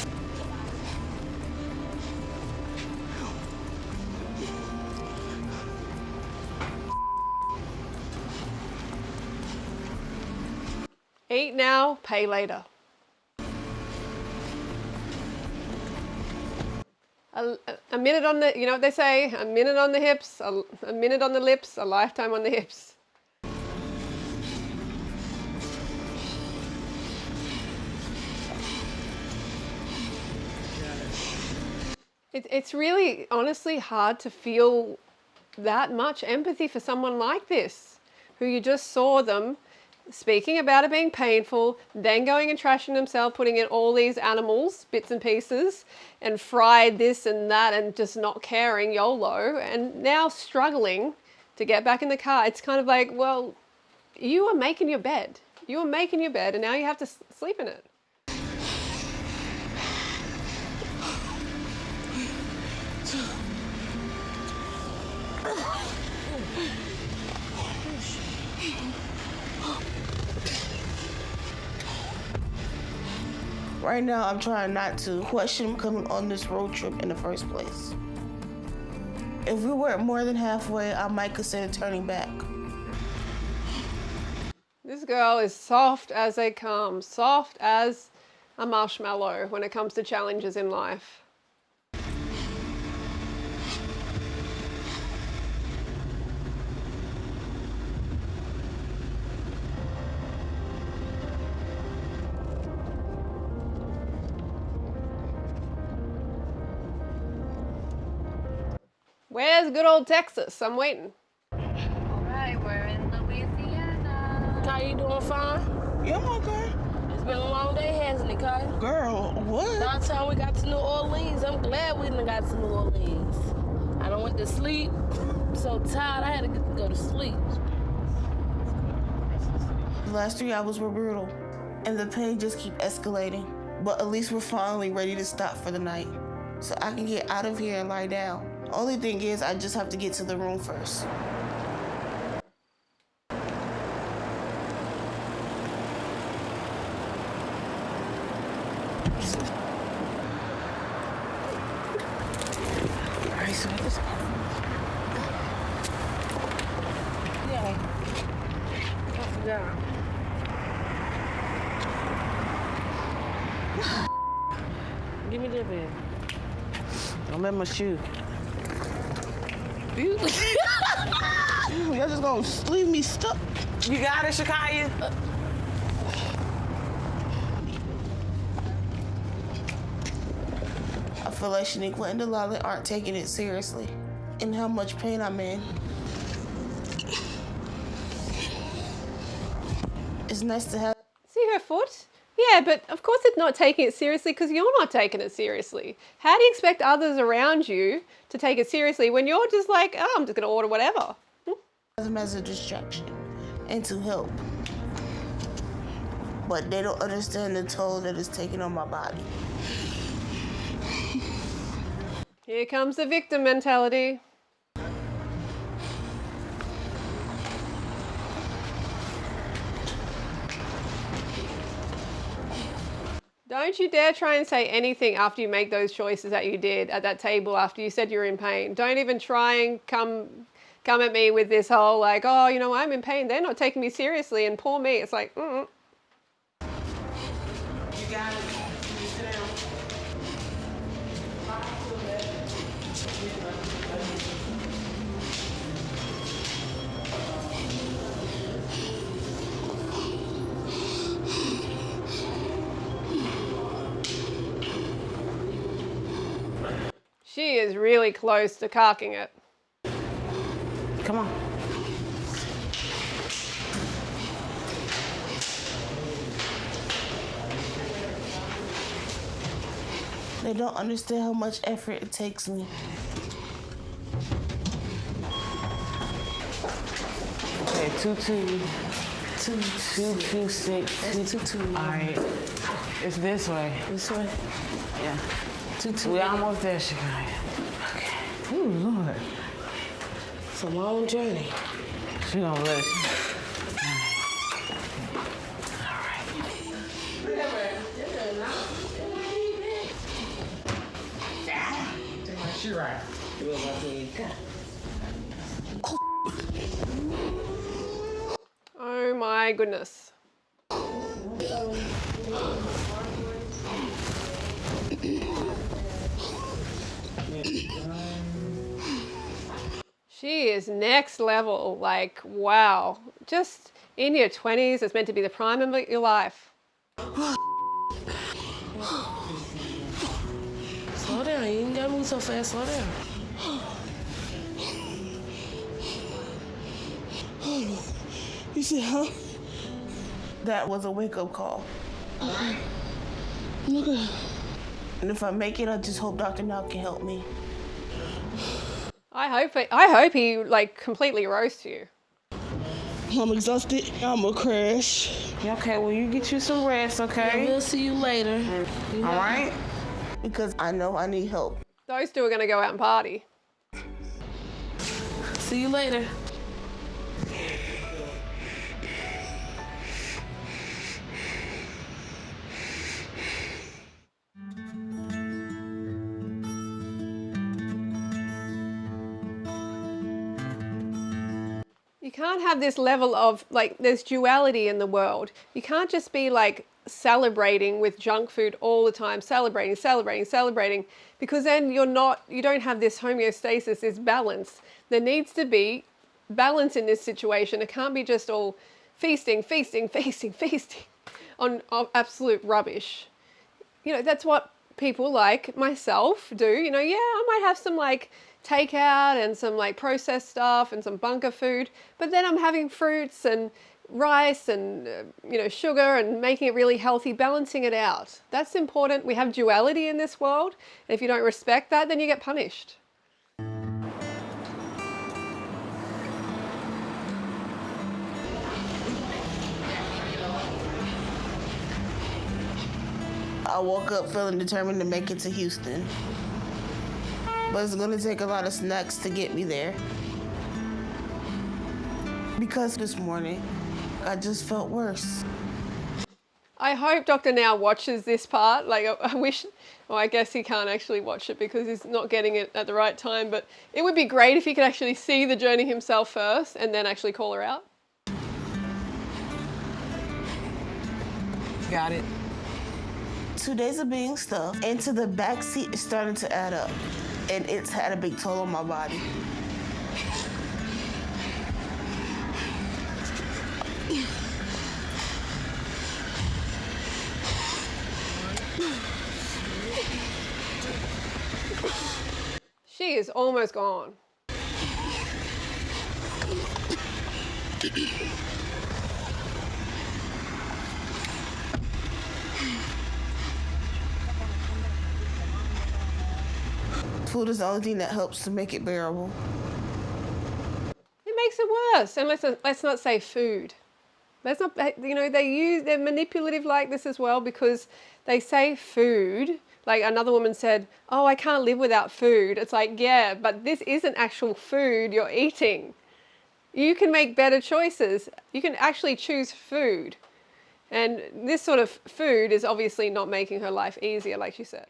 Eat now, pay later. A minute on the, you know what they say, a minute on the hips, a minute on the lips, a lifetime on the hips. It's really, honestly, hard to feel that much empathy for someone like this, who you just saw them speaking about it being painful, then going and trashing themselves, putting in all these animals, bits and pieces, and fried this and that, and just not caring, YOLO, and now struggling to get back in the car. It's kind of like, well, you are making your bed. You are making your bed, and now you have to sleep in it. Right now, I'm trying not to question coming on this road trip in the first place. If we weren't more than halfway, I might consider turning back. This girl is soft as they come, soft as a marshmallow when it comes to challenges in life. Where's good old Texas? I'm waiting. All right, we're in Louisiana. Kai, you doing fine? Yeah, I'm okay. It's been a long day, hasn't it, Kai? Girl, what? By the time we got to New Orleans, I'm glad we done got to New Orleans. I done went to sleep. I'm so tired, I had to go to sleep. The last 3 hours were brutal, and the pain just keep escalating. But at least we're finally ready to stop for the night, so I can get out of here and lie down. Only thing is, I just have to get to the room first. Alright, so this Yeah. I forgot. Give me that bag. Don't let my shoe. Y'all just gonna leave me stuck. You got it, Shakiyas? I feel like Shaniqua and Duality aren't taking it seriously, and how much pain I'm in. It's nice to have. See her foot? Yeah, but of course it's not taking it seriously because you're not taking it seriously. How do you expect others around you to take it seriously when you're just like, oh, I'm just going to order whatever? them as a distraction and to help. But they don't understand the toll that it's taking on my body. Here comes the victim mentality. Don't you dare try and say anything after you make those choices that you did at that table after you said you're in pain. Don't even try and come at me with this whole like, oh, you know, I'm in pain. They're not taking me seriously, and poor me. It's like, You got it. You sit down. She is really close to cocking it. Come on. They don't understand how much effort it takes me. Okay, 226. That's 22. All right. It's this way. This way. Yeah. 22. We almost there, Shakiyas. Okay. Oh, Lord. It's a long journey. She gonna listen. She right. Oh my goodness. She is next level, like, wow. Just in your 20s, it's meant to be the prime of your life. Slow down. You ain't gotta move so fast. Slow down. You said, huh? That was a wake-up call. Okay. And if I make it, I just hope Dr. Now can help me. I hope he like completely roasts you. I'm exhausted. I'm a crash. Okay, well, you get you some rest, Yeah, okay? we'll see you later. All right? Because I know I need help. Those two are going to go out and party. See you later. You can't have this level of, like, there's duality in the world. You can't just be, like, celebrating with junk food all the time, celebrating, because then you don't have this homeostasis, this balance. There needs to be balance in this situation. It can't be just all feasting on absolute rubbish. You know, that's what people like myself do. You know, yeah, I might have some, like, takeout and some like processed stuff and some bunker food, but then I'm having fruits and rice and you know, sugar and making it really healthy, balancing it out. That's important. We have duality in this world, and if you don't respect that, then you get punished. I woke up feeling determined to make it to Houston. But it's gonna take a lot of snacks to get me there. Because this morning, I just felt worse. I hope Dr. Now watches this part. Like, I wish, well, I guess he can't actually watch it because he's not getting it at the right time, but it would be great if he could actually see the journey himself first and then actually call her out. Got it. 2 days of being stuffed into the back seat is starting to add up, and it's had a big toll on my body. She is almost gone. Food is the only thing that helps to make it bearable. It makes it worse. And let's not say food. Let's not, you know, they're manipulative like this as well, because they say food. Like another woman said, oh, I can't live without food. It's like, yeah, but this isn't actual food you're eating. You can make better choices. You can actually choose food. And this sort of food is obviously not making her life easier, like she said.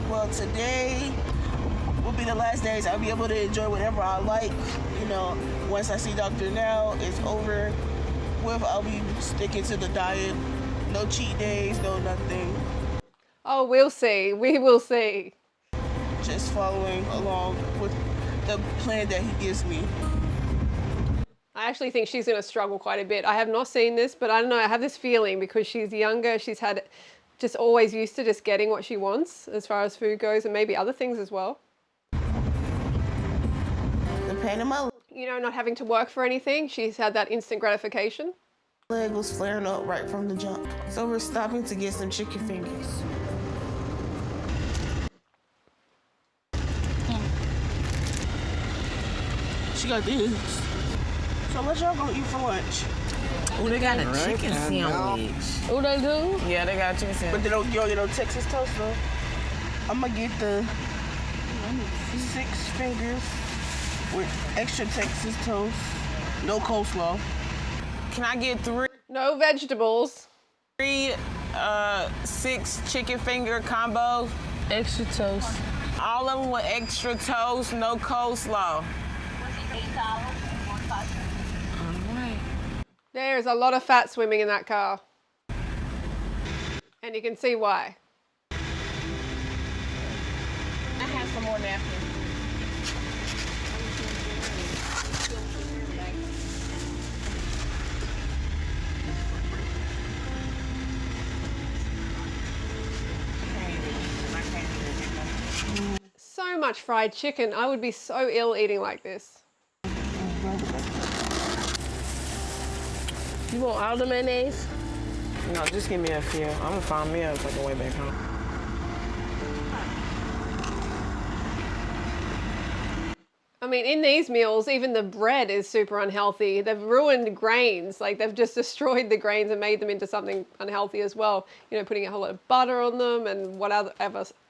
Well, today will be the last days I'll be able to enjoy whatever I like. You know, once I see Dr. Now, it's over with. I'll be sticking to the diet. No cheat days, no nothing. Oh, we'll see. We will see. Just following along with the plan that he gives me. I actually think she's going to struggle quite a bit. I have not seen this, but I don't know. I have this feeling because she's younger. She's had just always used to just getting what she wants as far as food goes, and maybe other things as well. The pain in my... You know, not having to work for anything. She's had that instant gratification. Leg was flaring up right from the jump. So we're stopping to get some chicken fingers. She got these. So what y'all gonna eat for lunch? Oh, they got a chicken sandwich. Oh, they do? Yeah, they got a chicken sandwich. But they don't get no Texas toast though. I'm gonna get the 6 fingers with extra Texas toast, no coleslaw. Can I get 3 No vegetables. 6 chicken finger combos? Extra toast. All of them with extra toast, no coleslaw. There's a lot of fat swimming in that car. And you can see why. I have some more napkins. So much fried chicken. I would be so ill eating like this. You want all the mayonnaise? No, just give me a few. I'm gonna find me up on the way back home. I mean, in these meals, even the bread is super unhealthy. They've ruined grains. Like, they've just destroyed the grains and made them into something unhealthy as well. You know, putting a whole lot of butter on them and whatever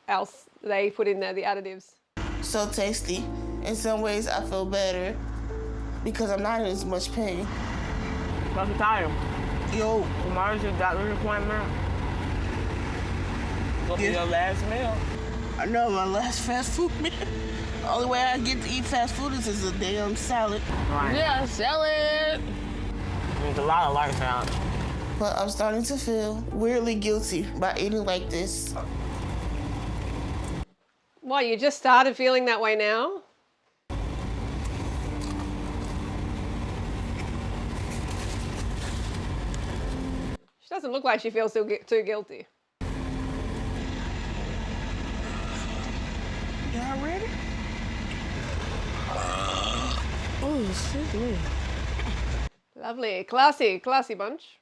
else they put in there, the additives. So tasty. In some ways, I feel better because I'm not in as much pain. Dr. Tyler, Yo, tomorrow's your doctor's appointment. What'll be your last meal? I know my last fast food meal. The only way I get to eat fast food is a damn salad. Right. Yeah, salad. There's a lot of lights out. But I'm starting to feel weirdly guilty by eating like this. What, you just started feeling that way now? She doesn't look like she feels too guilty. Y'all ready? Oh, excuse me. Lovely. Classy bunch.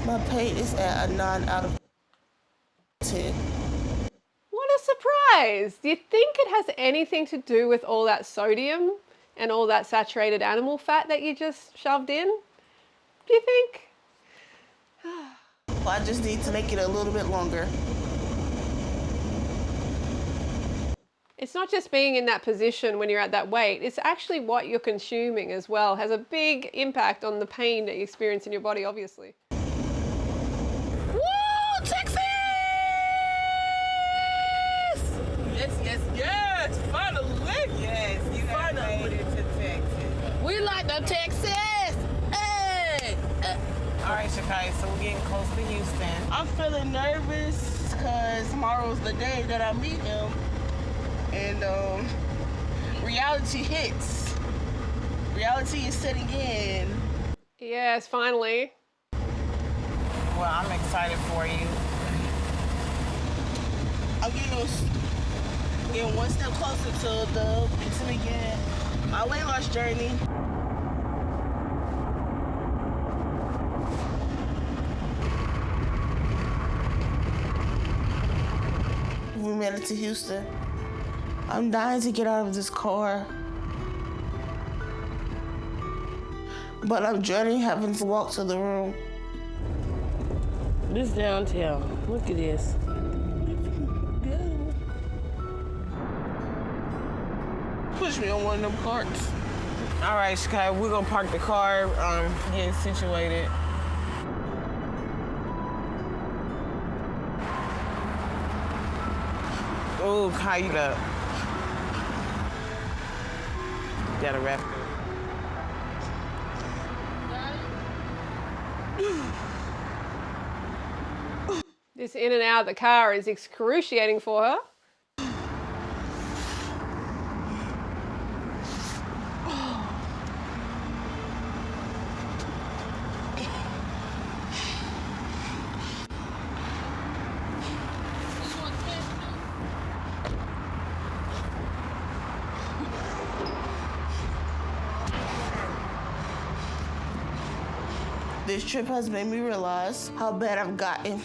My pain is at a 9 out of 10. What a surprise! Do you think it has anything to do with all that sodium and all that saturated animal fat that you just shoved in? Do you think? I just need to make it a little bit longer. It's not just being in that position when you're at that weight, it's actually what you're consuming as well. It has a big impact on the pain that you experience in your body, obviously. Woo, Texas! Yes, finally. Yes, you have made it to Texas. We like the Texas. Hey! All right, Shakiyas, so we're getting close to Houston. I'm feeling nervous because tomorrow's the day that I meet him. And reality hits. Reality is setting in. Yes, finally. Well, I'm excited for you. I'm getting one step closer to begin my weight loss journey. We made it to Houston. I'm dying to get out of this car. But I'm dreading having to walk to the room. This downtown. Look at this. Push me on one of them carts. All right, Shakiyas, we're gonna park the car, get situated. Oh, Kai, you gotta wrap it. This in and out of the car is excruciating for her. This trip has made me realize how bad I've gotten.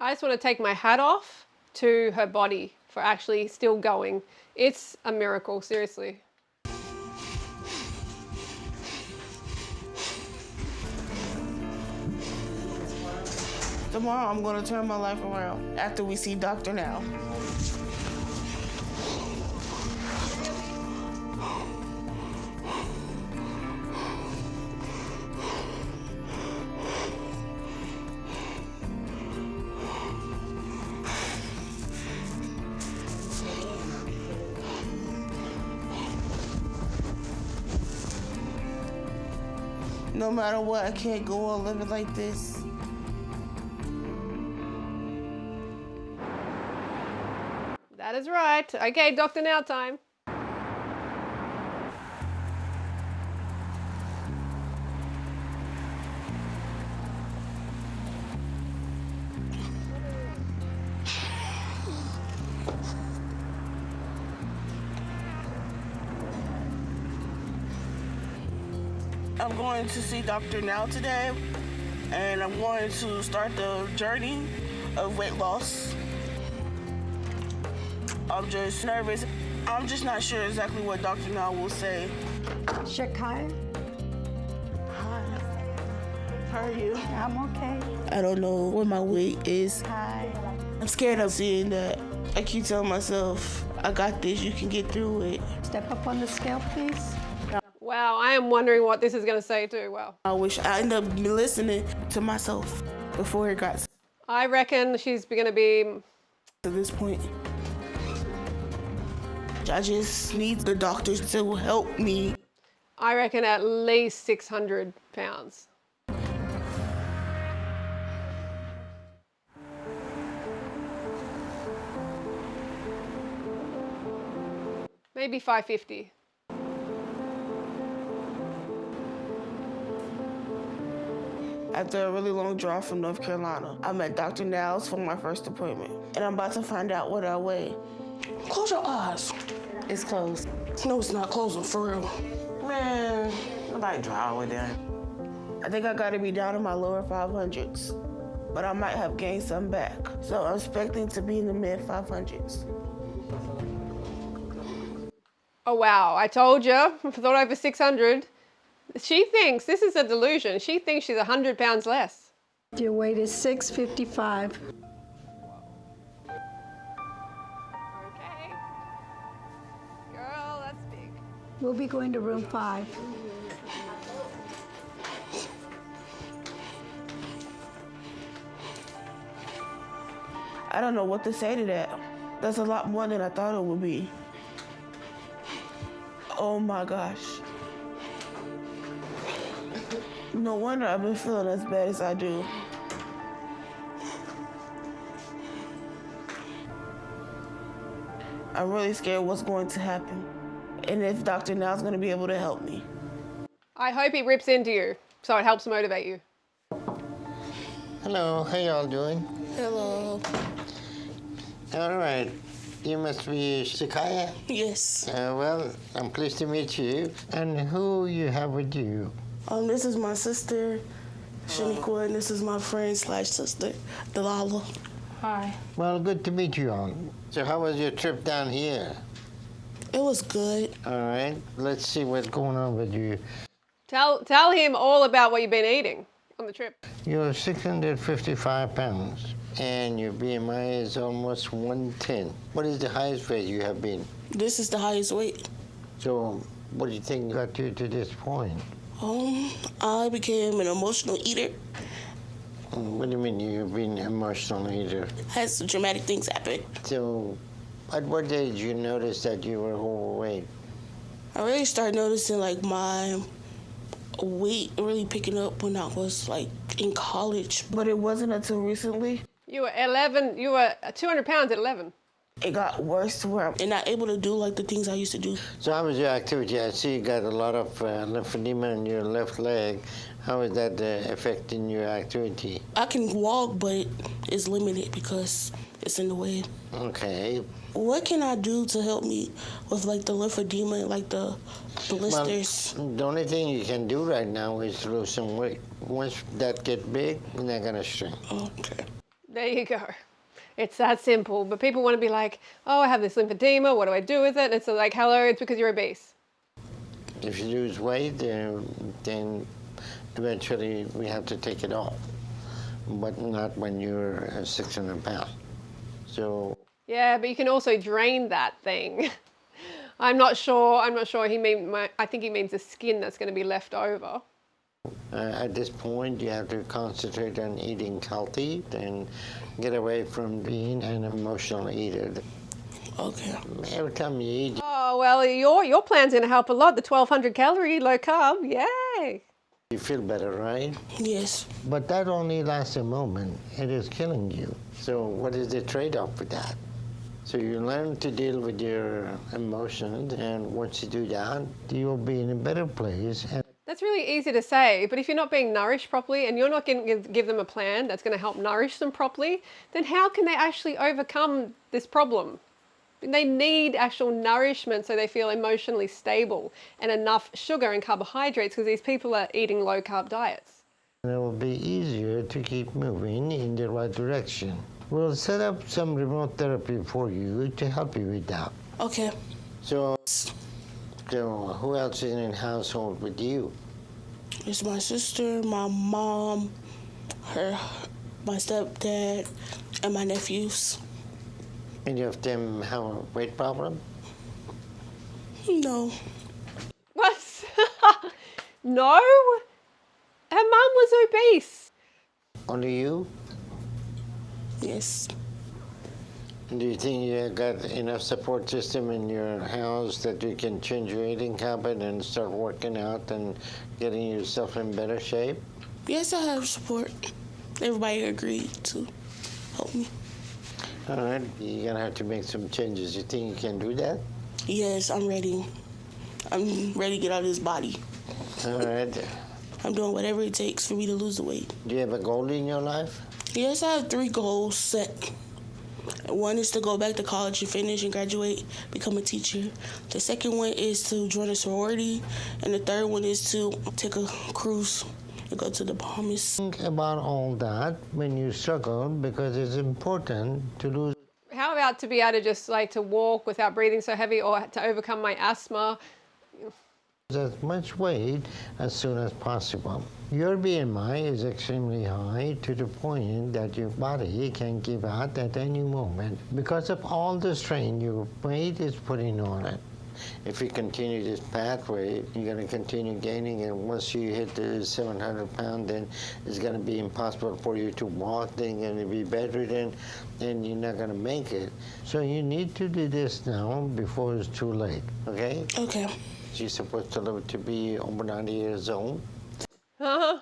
I just want to take my hat off to her body for actually still going. It's a miracle, seriously. Tomorrow I'm gonna turn my life around after we see Dr. Now. No matter what, I can't go on living like this. That is right. Okay, Dr. Now time. I'm going to see Dr. Now today, and I'm going to start the journey of weight loss. I'm just nervous. I'm just not sure exactly what Dr. Now will say. Shakiya, Hi. How are you? I'm okay. I don't know what my weight is. Hi. I'm scared of seeing that. I keep telling myself, I got this, you can get through it. Step up on the scale, please. Wow, I am wondering what this is going to say too. Wow. I wish I ended up listening to myself before it got I reckon she's going to be... to this point. I just need the doctors to help me. I reckon at least 600 pounds. Maybe 550. After a really long drive from North Carolina, I'm at Dr. Now's for my first appointment, and I'm about to find out what I weigh. Close your eyes. It's closed. No, it's not closing, for real. Man, nobody drive with that. I think I gotta be down in my lower 500s, but I might have gained some back. So I'm expecting to be in the mid 500s. Oh wow, I told you, I thought over 600. She thinks, this is a delusion, she thinks she's 100 pounds less. Your weight is 655. Okay. Girl, that's big. We'll be going to room 5. I don't know what to say to that. That's a lot more than I thought it would be. Oh my gosh. No wonder I've been feeling as bad as I do. I'm really scared what's going to happen, and if Dr. Now's going to be able to help me. I hope he rips into you, so it helps motivate you. Hello, how y'all doing? Hello. All right, you must be Shakiya? Yes. Well, I'm pleased to meet you. And who you have with you? This is my sister, Shaniqua, and this is my friend / sister, Delilah. Hi. Well, good to meet you all. So how was your trip down here? It was good. All right, let's see what's going on with you. Tell him all about what you've been eating on the trip. You're 655 pounds, and your BMI is almost 110. What is the highest weight you have been? This is the highest weight. So what do you think got you to this point? I became an emotional eater. What do you mean you've been emotional eater? I had some dramatic things happen. So at what age did you notice that you were overweight? I really started noticing like my weight really picking up when I was like in college, but it wasn't until recently. You were 200 pounds at 11. It got worse to where I'm not able to do like the things I used to do. So how was your activity? I see you got a lot of lymphedema in your left leg. How is that affecting your activity? I can walk, but it's limited because it's in the way. Okay. What can I do to help me with like the lymphedema and like the blisters? Well, the only thing you can do right now is to lose some weight. Once that gets big, you're not gonna shrink. Okay. There you go. It's that simple. But people want to be like, oh, I have this lymphedema. What do I do with it? And it's like, hello, it's because you're obese. If you lose weight, then eventually we have to take it off. But not when you're 600 pounds. So. Yeah, but you can also drain that thing. I'm not sure. I think he means the skin that's going to be left over. At this point, you have to concentrate on eating healthy and get away from being an emotional eater. Okay. Every time you eat. Oh, well, your plan's going to help a lot. The 1,200 calorie low carb. Yay. You feel better, right? Yes. But that only lasts a moment. It is killing you. So what is the trade-off with that? So you learn to deal with your emotions, and once you do that, you'll be in a better place. And that's really easy to say, but if you're not being nourished properly and you're not going to give them a plan that's going to help nourish them properly, then how can they actually overcome this problem? They need actual nourishment so they feel emotionally stable and enough sugar and carbohydrates, because these people are eating low-carb diets. it will be easier to keep moving in the right direction. We'll set up some remote therapy for you to help you with that. Okay. So who else is in the household with you? It's my sister, my mom, my stepdad, and my nephews. Any of them have a weight problem? No. What? No? Her mum was obese. Only you? Yes. Do you think you got enough support system in your house that you can change your eating habit and start working out and getting yourself in better shape? Yes, I have support. Everybody agreed to help me. All right, you're gonna have to make some changes. You think you can do that? Yes, I'm ready. I'm ready to get out of this body. All right. I'm doing whatever it takes for me to lose the weight. Do you have a goal in your life? Yes, I have 3 goals set. One is to go back to college and finish and graduate, become a teacher. The second one is to join a sorority. And the third one is to take a cruise and go to the Bahamas. Think about all that when you struggle, because it's important to lose. How about to be able to just like to walk without breathing so heavy, or to overcome my asthma? As much weight as soon as possible. Your BMI is extremely high to the point that your body can give out at any moment because of all the strain your weight is putting on it. If you continue this pathway, you're going to continue gaining, and once you hit the 700 pounds, then it's going to be impossible for you to walk, then you're going to be bedridden, and you're not going to make it. So you need to do this now before it's too late, okay? Okay. She's supposed to live to be over 90 years old. Uh-huh.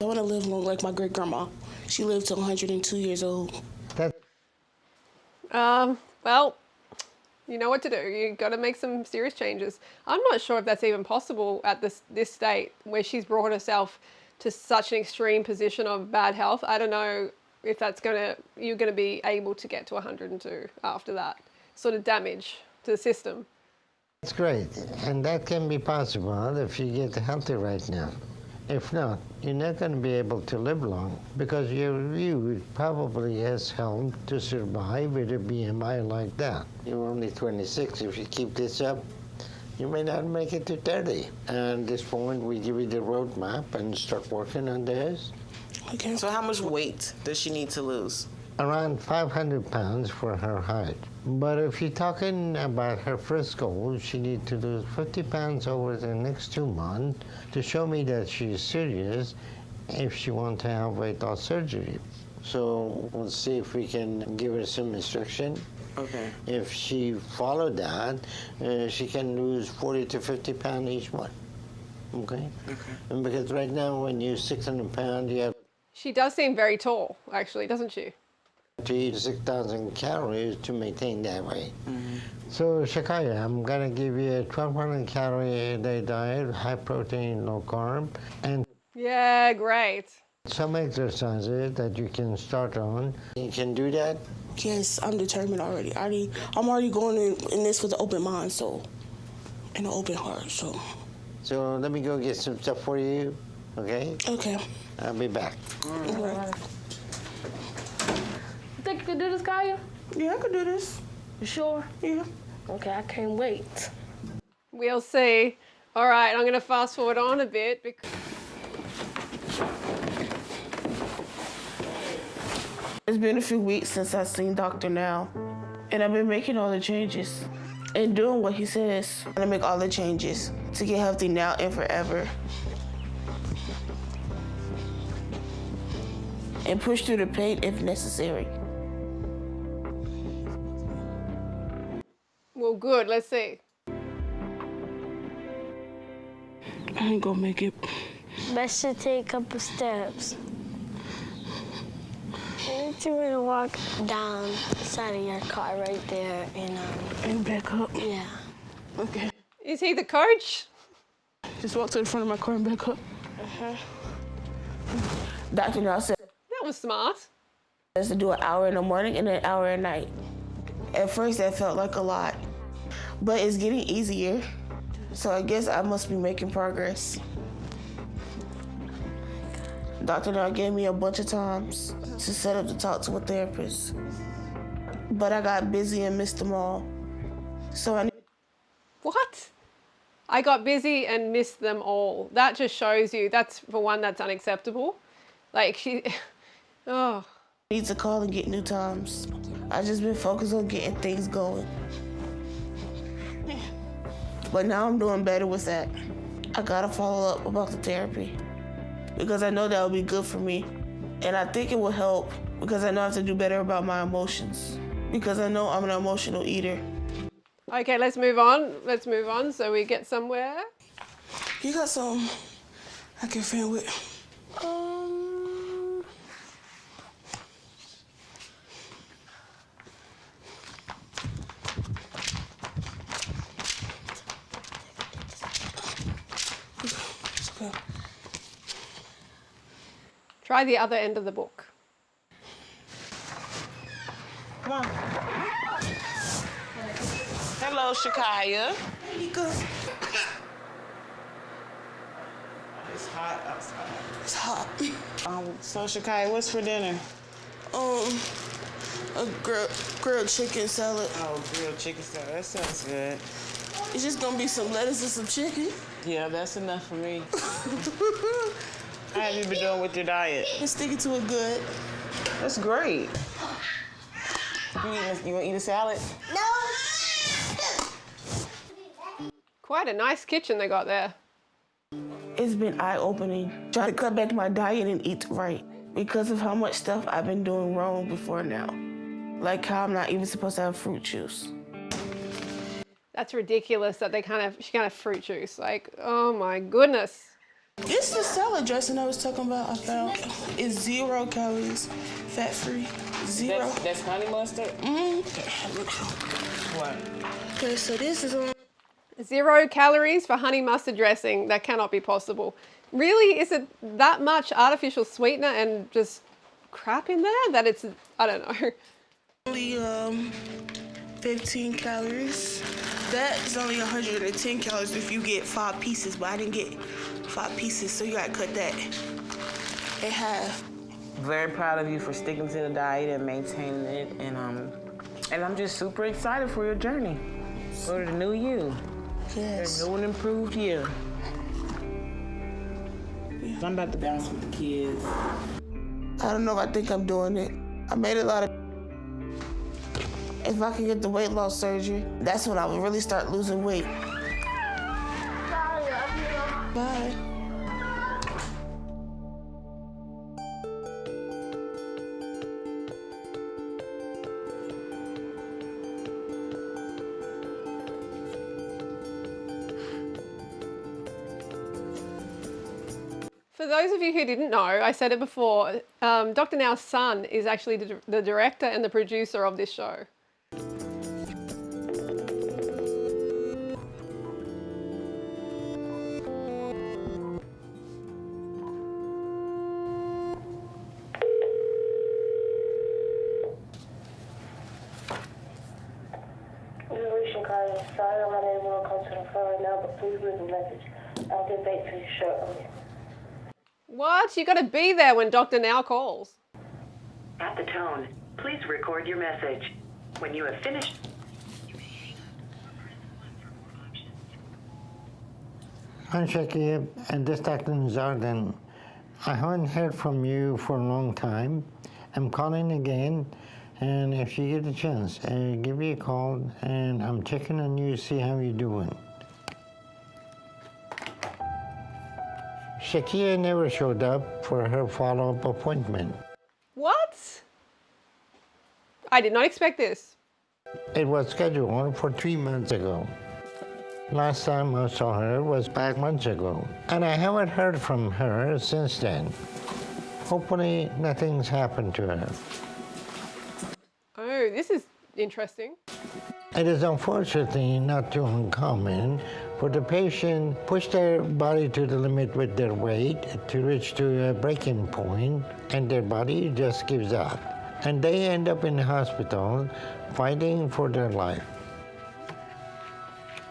I want to live long like my great-grandma. She lived till 102 years old. Well, you know what to do. You got to make some serious changes. I'm not sure if that's even possible at this state where she's brought herself to such an extreme position of bad health. I don't know if you're gonna be able to get to 102 after that sort of damage to the system. That's great, and that can be possible if you get healthy right now. If not, you're not going to be able to live long, because your youth probably has helped to survive with a BMI like that. You're only 26. If you keep this up, you may not make it to 30. And at this point, we give you the roadmap and start working on this. Okay. So how much weight does she need to lose? Around 500 pounds for her height. But if you're talking about her first goal, she needs to lose 50 pounds over the next 2 months to show me that she's serious if she wants to have weight loss surgery. So we'll see if we can give her some instruction. Okay. If she followed that, she can lose 40 to 50 pounds each month. Okay? Okay. And because right now when you're 600 pounds, you have... She does seem very tall, actually, doesn't she? To eat 6,000 calories to maintain that weight. So Shakiya, I'm gonna give you a 1,200 calorie a day diet, high protein, low carb, and Yeah, great. some exercises that you can start on. You can do that. Yes, I'm determined already. I'm already going in this with an open mind, and an open heart, so. So let me go get some stuff for you, okay? Okay. I'll be back. All right. You think you can do this, Kaya? Yeah, I can do this. You sure? Yeah. Okay, I can't wait. We'll see. All right, I'm going to fast forward on a bit because It's been a few weeks since I've seen Dr. Now, and I've been making all the changes and doing what he says. I'm gonna make all the changes to get healthy now and forever. And push through the pain if necessary. well, good. Let's see. I ain't gonna make it. Best to take a couple steps. I need you to walk down the side of your car right there And back up. yeah. Okay. Is he the coach? Just walk to the front of my car and back up. Dr. Now said That was smart. to do an hour in the morning and an hour at night. At first that felt like a lot, but it's getting easier. So I guess I must be making progress. Dr. Now gave me a bunch of times to set up to talk to a therapist, but I got busy and missed them all. So I What? I got busy and missed them all. That just shows you, that's, for one, that's unacceptable. Like, oh. need to call and get new times. I just been focused on getting things going. But now I'm doing better with that. I gotta follow up about the therapy because I know that will be good for me. And I think it will help because I know I have to do better about my emotions because I know I'm an emotional eater. Okay, let's move on. Let's move on so we get somewhere. You got some I can fan with? Try the other end of the book. Come on. Hello, Shakiya. It's hot outside. It's hot. So Shakiya, what's for dinner? A grilled chicken salad. Oh, grilled chicken salad. That sounds good. It's just gonna be some lettuce and some chicken. Yeah, that's enough for me. How have you been doing with your diet? Been sticking to it good. That's great. You wanna eat a salad? Quite a nice kitchen they got there. It's been eye-opening. Trying to cut back my diet and eat right because of how much stuff I've been doing wrong before now. Like how I'm not even supposed to have fruit juice. That's ridiculous that she can't have fruit juice. Like, oh my goodness. It's the salad dressing I was talking about. I found it's 0 calories, fat-free, 0. That's honey mustard? What? Okay, so this is on. 0 calories for honey mustard dressing. That cannot be possible. Really? Is it that much artificial sweetener and just crap in there that it's, I don't know. Only 15 calories. That's only 110 calories if you get 5 pieces, but I didn't get 5 pieces, so you gotta cut that in half. Very proud of you for sticking to the diet and maintaining it, and I'm just super excited for your journey. For the new you. Yes. The new and improved you. I'm about to bounce with the kids. I don't know if I think I'm doing it. I made a lot of. If I can get the weight loss surgery, that's when I will really start losing weight. Bye. For For those of you who didn't know, I said it before, Dr. Now's son is actually the director and the producer of this show. Sorry, I'm not able to come to the phone right now, but please leave a message. I'll get back to you shortly. What? You got to be there when Dr. Now calls. At the tone, please record your message. When you have finished... Hi, Shakiya, and this is Dr. Zardan. I haven't heard from you for a long time. I'm calling again, and if you get a chance, give me a call, and I'm checking on you to see how you're doing. Shakiya never showed up for her follow-up appointment. What? I did not expect this. It was scheduled for 3 months ago. Last time I saw her was 5 months ago, and I haven't heard from her since then. Hopefully nothing's happened to her. Oh, this is interesting. It is unfortunately not too uncommon for the patient push their body to the limit with their weight to reach to a breaking point, and their body just gives up. And they end up in the hospital fighting for their life.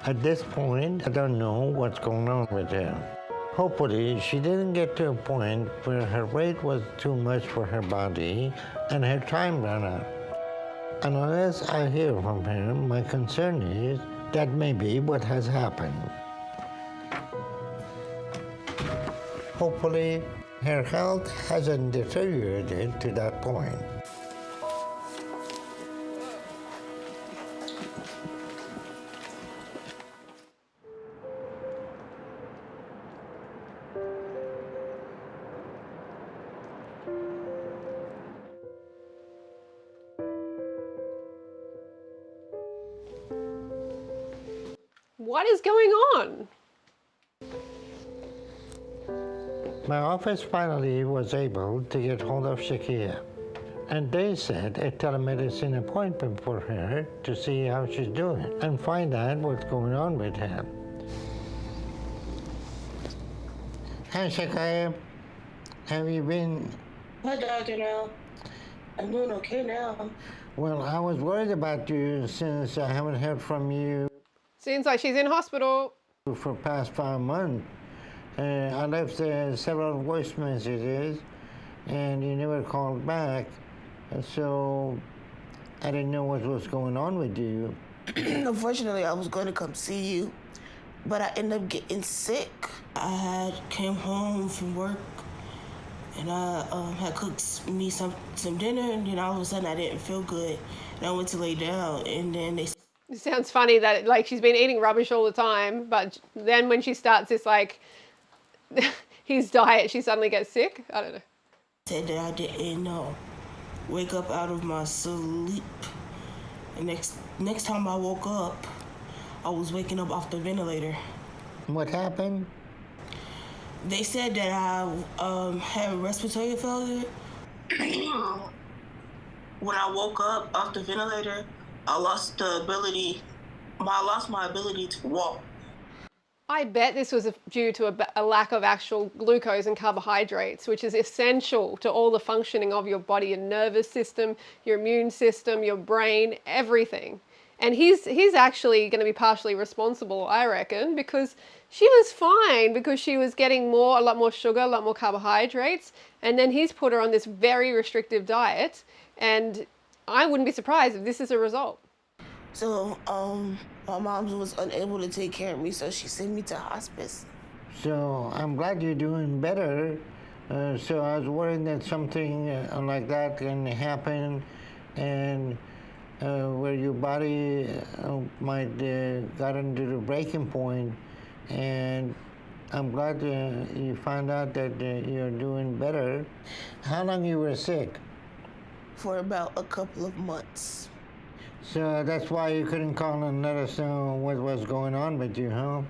At this point, I don't know what's going on with her. Hopefully, she didn't get to a point where her weight was too much for her body and her time ran out. And unless I hear from her, my concern is that may be what has happened. Hopefully, her health hasn't deteriorated to that point. What is going on? My office finally was able to get hold of Shakiya, and they set a telemedicine appointment for her to see how she's doing and find out what's going on with her. Hi, Shakiya. Have you been? Hi, Dr. Now. I'm doing okay now. Well, I was worried about you since I haven't heard from you Seems like she's in hospital. for past 5 months. I left several voice messages, and you never called back, so I didn't know what was going on with you. Unfortunately, I was going to come see you, but I ended up getting sick. I came home from work, and I had cooked me some dinner, and then all of a sudden I didn't feel good, and I went to lay down, and then they... It sounds funny that like she's been eating rubbish all the time, but then when she starts this like his diet, she suddenly gets sick. I don't know. Said that I didn't wake up out of my sleep. And next time I woke up, I was waking up off the ventilator. What happened? They said that I had respiratory failure. When I woke up off the ventilator, I lost my ability to walk. I bet this was due to a lack of actual glucose and carbohydrates, which is essential to all the functioning of your body, your nervous system, your immune system, your brain, everything. And he's actually going to be partially responsible, I reckon, because she was fine because she was getting a lot more sugar, a lot more carbohydrates, and then he's put her on this very restrictive diet, and I wouldn't be surprised if this is a result. So, my mom was unable to take care of me, so she sent me to hospice. So I'm glad you're doing better. So I was worried that something like that can happen, and where your body might got into the breaking point. And I'm glad you found out that you're doing better. How long you were sick? For about a couple of months. So that's why you couldn't call and let us know what was going on with you, huh?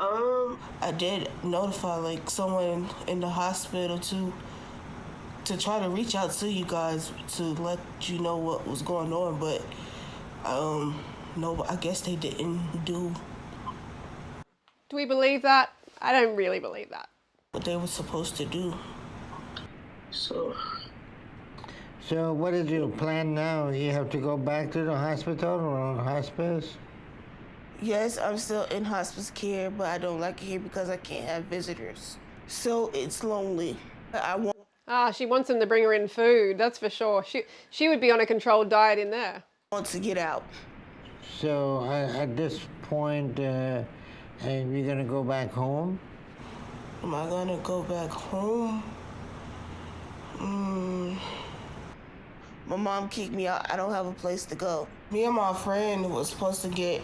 I did notify like someone in the hospital to try to reach out to you guys to let you know what was going on, but no, I guess they didn't do Do we believe that? I don't really believe that. what they were supposed to do. So what is your plan now? You have to go back to the hospital or hospice? yes, I'm still in hospice care, but I don't like it here because I can't have visitors. So it's lonely. I want She wants them to bring her in food, that's for sure. She would be on a controlled diet in there. to get out. So at this point, you're gonna go back home? Am I gonna go back home? My mom kicked me out. I don't have a place to go. Me and my friend was supposed to get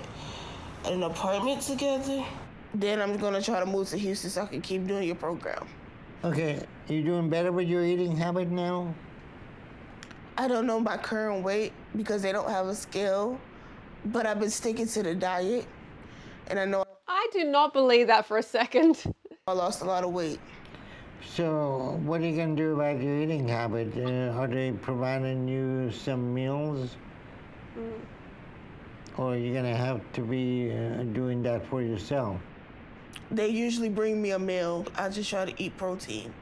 an apartment together. Then I'm gonna try to move to Houston so I can keep doing your program. Okay, you doing better with your eating habit now? I don't know my current weight because they don't have a scale, but I've been sticking to the diet, and I know I do not believe that for a second. I lost a lot of weight. So what are you gonna do about your eating habit? Are they providing you some meals? Or are you gonna have to be doing that for yourself? They usually bring me a meal. I just try to eat protein.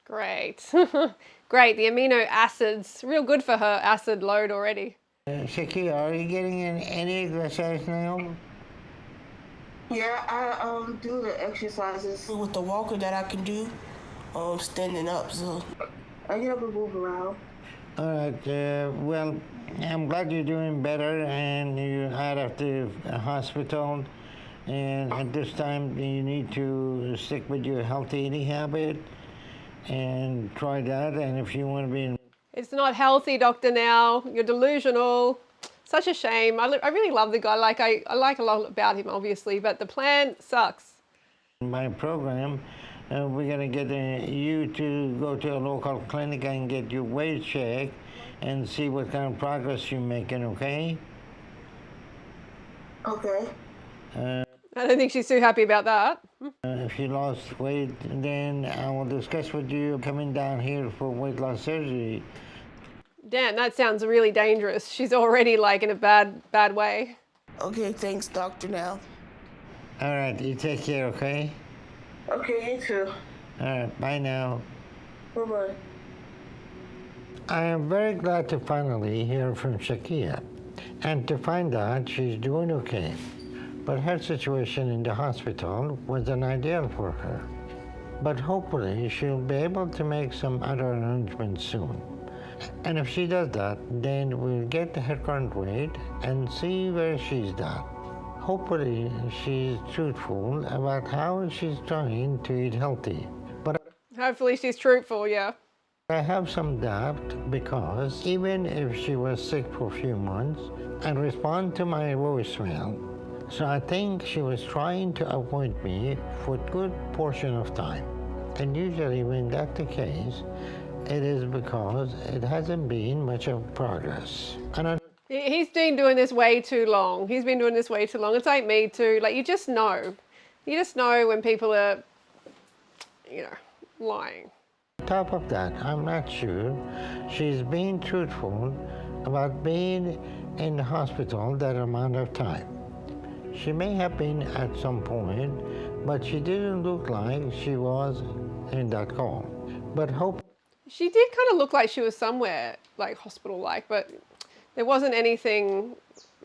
Great. Great, the amino acids, real good for her acid load already. Shakiya, are you getting any exercise now? Yeah, I do the exercises with the walker that I can do, standing up. So I get up and move around. All right. Well, I'm glad you're doing better, and you're out of the hospital. And at this time, you need to stick with your healthy eating habit and try that. And if you want to be It's not healthy, Dr. Now. You're delusional. Such a shame. I really love the guy. I like a lot about him, obviously, but the plan sucks. in my program, we're going to get you to go to a local clinic and get your weight checked and see what kind of progress you're making, okay? Okay. I don't think she's too happy about that. If you lost weight, then I will discuss with you coming down here for weight loss surgery. Damn, that sounds really dangerous. She's already like in a bad way. Okay, thanks, Doctor Now. All right, you take care, okay? Okay, you too. All right, bye now. Bye-bye. I am very glad to finally hear from Shakiya and to find out she's doing okay. But her situation in the hospital wasn't ideal for her. But hopefully she'll be able to make some other arrangements soon. And if she does that, then we'll get her current weight and see where she's at. Hopefully she's truthful about how she's trying to eat healthy. But Hopefully she's truthful, yeah. I have some doubt because even if she was sick for a few months and respond to my voicemail, so I think she was trying to avoid me for a good portion of time. And usually when that's the case, it is because it hasn't been much of progress. And He's been doing this way too long. He's been doing this way too long. It's like me too. Like, you just know. You just know when people are, lying. on top of that, I'm not sure she's being truthful about being in the hospital that amount of time. She may have been at some point, but she didn't look like she was in that call. But She did kind of look like she was somewhere, like hospital-like, but there wasn't anything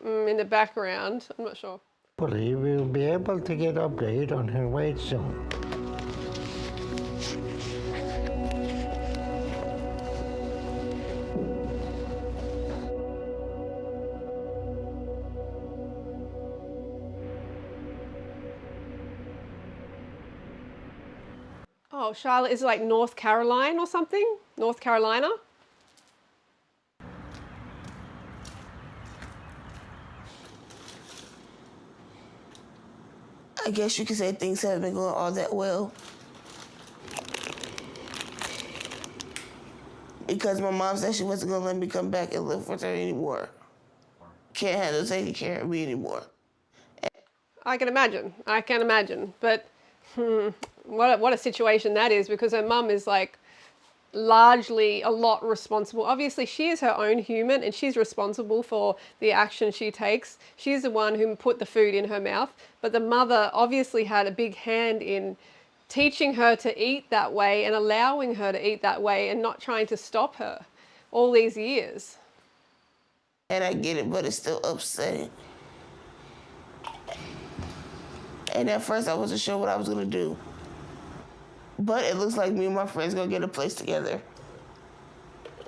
in the background. I'm not sure. hopefully we'll be able to get update on her weight soon. Oh, Charlotte is like North Carolina or something? North Carolina? I guess you could say things haven't been going all that well. Because my mom said she wasn't gonna let me come back and live with her anymore. Can't handle taking care of me anymore. I can imagine. But what a situation that is, because her mum is like largely a lot responsible. Obviously, she is her own human and she's responsible for the action she takes. She's the one who put the food in her mouth, but the mother obviously had a big hand in teaching her to eat that way and allowing her to eat that way and not trying to stop her all these years. And I get it, but it's still upsetting. And at first I wasn't sure what I was gonna do. But it looks like me and my friends gonna get a place together.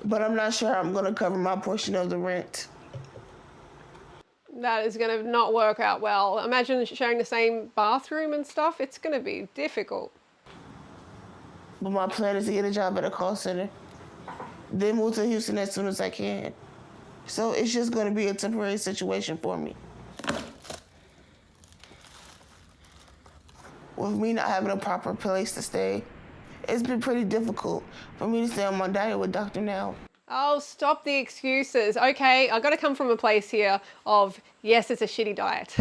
But I'm not sure I'm gonna cover my portion of the rent. That is gonna not work out well. Imagine sharing the same bathroom and stuff. It's gonna be difficult. But my plan is to get a job at a call center, then move to Houston as soon as I can. So it's just gonna be a temporary situation for me. With me not having a proper place to stay, it's been pretty difficult for me to stay on my diet with Dr. Now. Oh, stop the excuses. Okay, I've got to come from a place here of, yes, it's a shitty diet.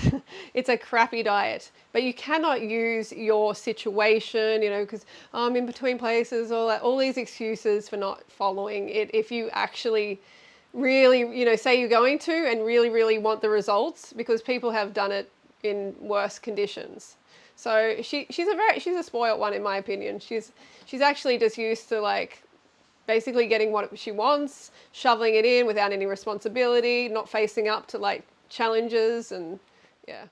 It's a crappy diet. But you cannot use your situation, because I'm in between places, all these excuses for not following it. If you actually really, say you're going to and really, really want the results, because people have done it in worse conditions. So she's a spoiled one, in my opinion. She's actually just used to basically getting what she wants, shoveling it in without any responsibility, not facing up to challenges, and yeah.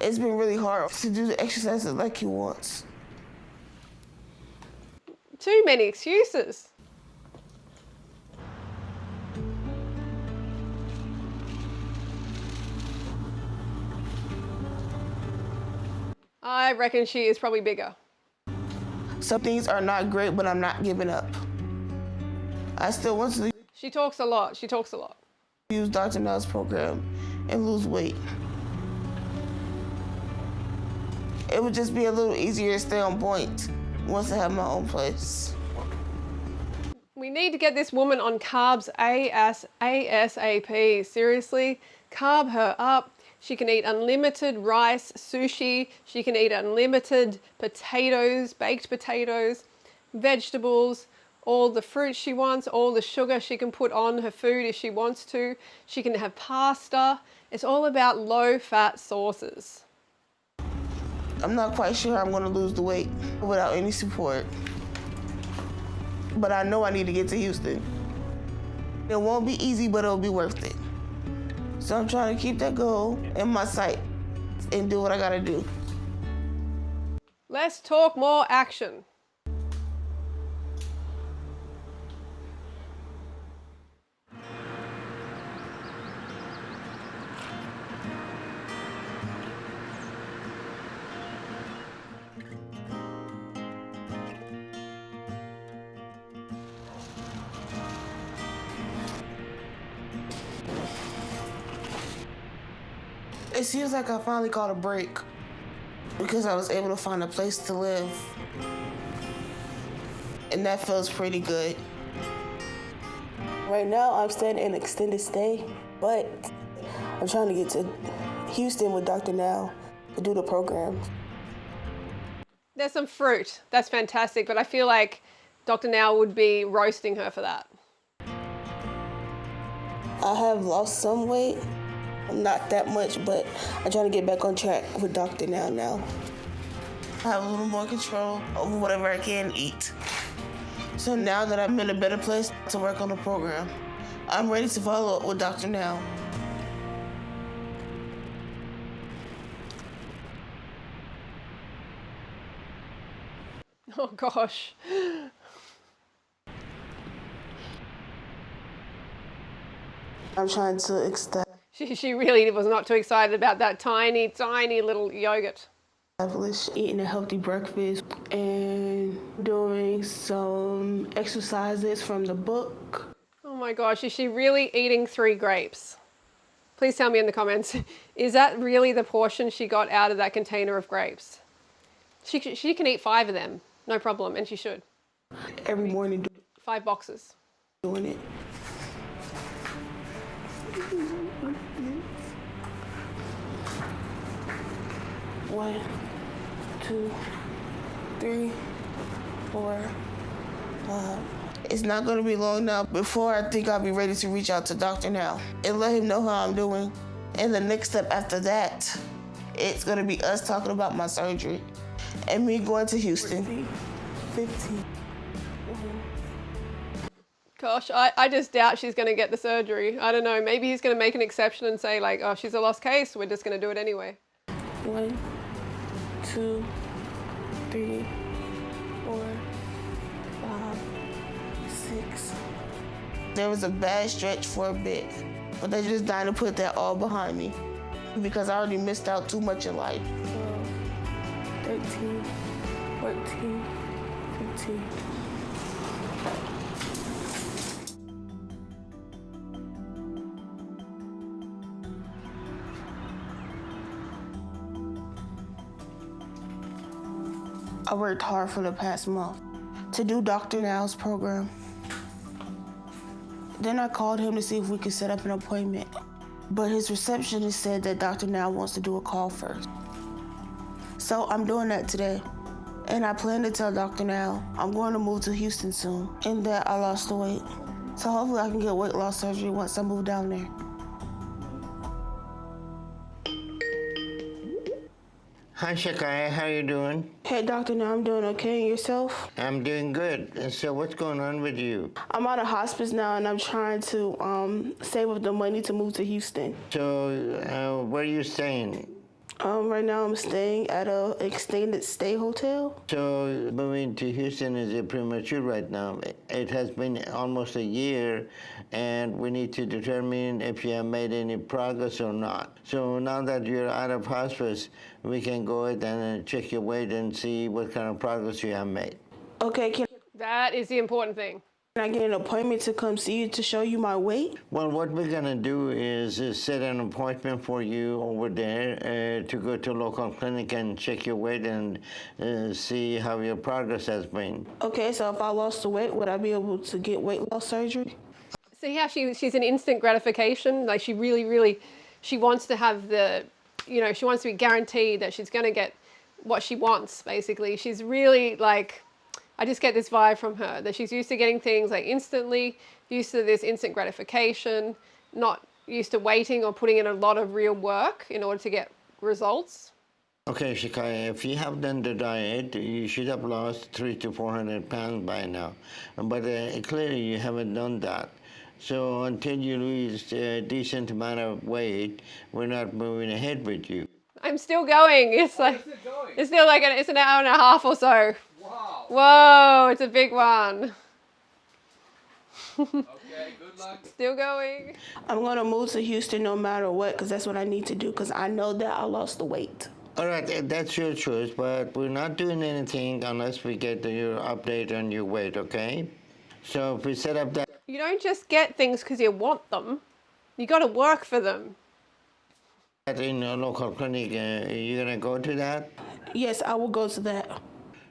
It's been really hard to do the exercises like he wants. Too many excuses. I reckon she is probably bigger. Some things are not great, but I'm not giving up. I still want to She talks a lot. use Dr. Nell's program and lose weight. It would just be a little easier to stay on point once I have my own place. We need to get this woman on carbs ASAP. Seriously, carb her up. She can eat unlimited rice, sushi. She can eat unlimited potatoes, baked potatoes, vegetables, all the fruit she wants, all the sugar she can put on her food if she wants to. She can have pasta. It's all about low-fat sources. I'm not quite sure I'm gonna lose the weight without any support. But I know I need to get to Houston. It won't be easy, but it'll be worth it. So I'm trying to keep that goal in my sight and do what I gotta do. Less talk, more action. It seems like I finally caught a break because I was able to find a place to live. And that feels pretty good. Right now, I'm staying in extended stay, but I'm trying to get to Houston with Dr. Now to do the program. There's some fruit. That's fantastic, but I feel like Dr. Now would be roasting her for that. I have lost some weight. Not that much, but I'm trying to get back on track with Dr. Now. I have a little more control over whatever I can eat. So now that I'm in a better place to work on the program, I'm ready to follow up with Dr. Now. Oh gosh. I'm trying to extend. She really was not too excited about that tiny, tiny little yogurt. Eating a healthy breakfast and doing some exercises from the book. Oh my gosh, is she really eating 3 grapes? Please tell me in the comments. Is that really the portion she got out of that container of grapes? She can eat 5 of them, no problem, and she should. Every morning. 5 boxes. Doing it. 1, 2, 3, 4, 5. It's not going to be long now before I think I'll be ready to reach out to Dr. Now and let him know how I'm doing. And the next step after that, it's going to be us talking about my surgery and me going to Houston. 15. Gosh, I just doubt she's going to get the surgery. I don't know. Maybe he's going to make an exception and say, like, oh, she's a lost case. We're just going to do it anyway. 1, 2, 3, 4, 5, 6. There was a bad stretch for a bit, but they just dying to put that all behind me because I already missed out too much in life. 12, 13, 14, 15. I worked hard for the past month to do Dr. Now's program. Then I called him to see if we could set up an appointment, but his receptionist said that Dr. Now wants to do a call first. So I'm doing that today, and I plan to tell Dr. Now I'm going to move to Houston soon and that I lost the weight. So hopefully I can get weight loss surgery once I move down there. Hi, Shakiya, how you doing? Hey, Dr. Now, I'm doing okay, and yourself? I'm doing good. And so what's going on with you? I'm out of hospice now, and I'm trying to save up the money to move to Houston. So where are you staying? Right now I'm staying at a extended stay hotel. So moving to Houston is premature right now. It has been almost a year, and we need to determine if you have made any progress or not. So now that you're out of hospice, we can go ahead and check your weight and see what kind of progress you have made. Okay, That is the important thing. Can I get an appointment to come see you to show you my weight? Well, what we're gonna do is set an appointment for you over there to go to a local clinic and check your weight and see how your progress has been. Okay, so if I lost the weight, would I be able to get weight loss surgery? See how she's an instant gratification? Like she really, she wants to have the, she wants to be guaranteed that she's gonna get what she wants, basically. She's really like, I just get this vibe from her that she's used to getting things like instantly, used to this instant gratification, not used to waiting or putting in a lot of real work in order to get results. Okay, Shakiya, if you have done the diet, you should have lost 300 to 400 pounds by now. But clearly you haven't done that. So until you lose a decent amount of weight, we're not moving ahead with you. I'm still going. It's like, it's still like it's an hour and a half or so. Wow. Whoa, it's a big one. Okay, good luck. Still going. I'm gonna move to Houston no matter what, because that's what I need to do, because I know that I lost the weight. All right, that's your choice, but we're not doing anything unless we get your update on your weight, okay? So if we set up that... You don't just get things because you want them. You got to work for them. In a local clinic, you're gonna go to that? Yes, I will go to that.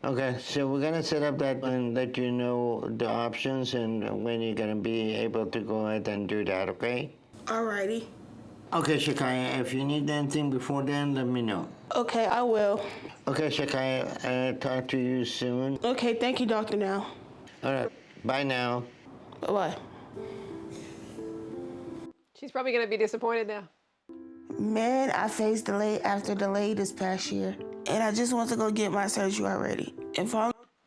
Okay, so we're gonna set up that and let you know the options and when you're gonna be able to go ahead and do that, okay? Alrighty. Okay, Shakiya, if you need anything before then, let me know. Okay, I will. Okay, Shakiya, talk to you soon. Okay, thank you, Dr. Now. All right, bye now. Bye-bye. She's probably going to be disappointed now. Man, I faced delay after delay this past year, and I just want to go get my surgery already.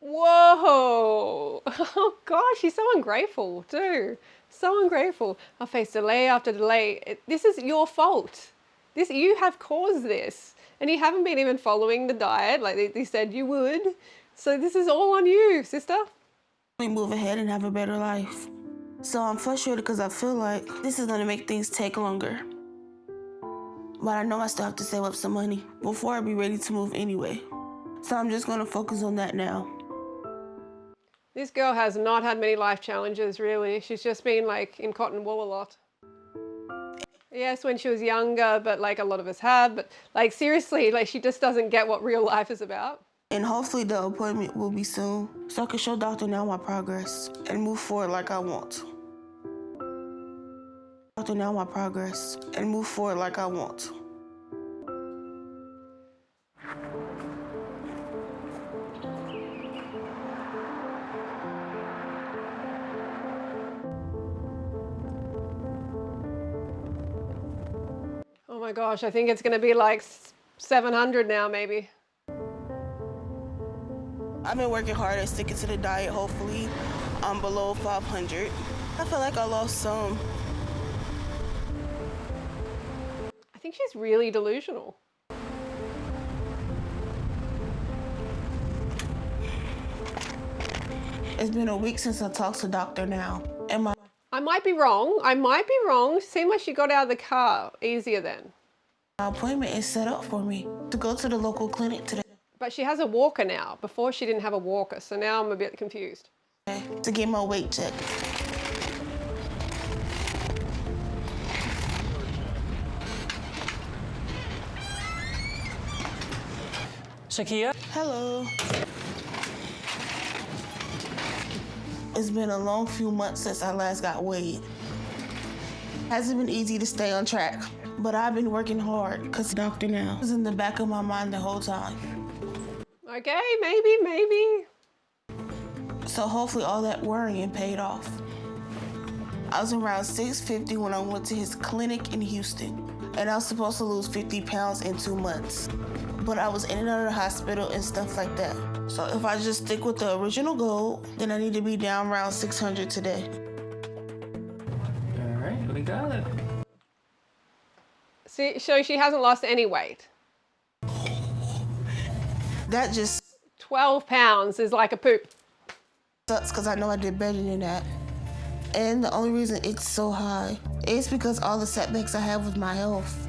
Whoa! Oh gosh, she's so ungrateful too. So ungrateful. I faced delay after delay. This is your fault. You have caused this, and you haven't been even following the diet like they said you would. So this is all on you, sister. We move ahead and have a better life. So I'm frustrated because I feel like this is gonna make things take longer. But I know I still have to save up some money before I be ready to move anyway. So I'm just gonna focus on that now. This girl has not had many life challenges, really. She's just been like in cotton wool a lot. Yes, when she was younger, but like a lot of us have, but like seriously, like she just doesn't get what real life is about. And hopefully the appointment will be soon, so I can show Dr. Now my progress and move forward like I want. Dr. Now my progress and move forward like I want. my gosh, I think it's going to be like 700 now, maybe. I've been working hard at sticking to the diet. Hopefully, I'm below 500. I feel like I lost some. I think she's really delusional. It's been a week since I talked to Dr. Now. And I might be wrong. Seemed like she got out of the car easier then. my appointment is set up for me to go to the local clinic today. But she has a walker now. Before she didn't have a walker, so now I'm a bit confused. To get my weight checked. Shakiya? Hello. It's been a long few months since I last got weighed. Hasn't been easy to stay on track, but I've been working hard because Dr. Now was in the back of my mind the whole time. Okay, maybe. So hopefully all that worrying paid off. I was around 650 when I went to his clinic in Houston, and I was supposed to lose 50 pounds in 2 months. But I was in and out of the hospital and stuff like that. So if I just stick with the original goal, then I need to be down around 600 today. All right, we got it. See, so she hasn't lost any weight. That just 12 pounds is like a poop. sucks because I know I did better than that. And the only reason it's so high is because all the setbacks I have with my health.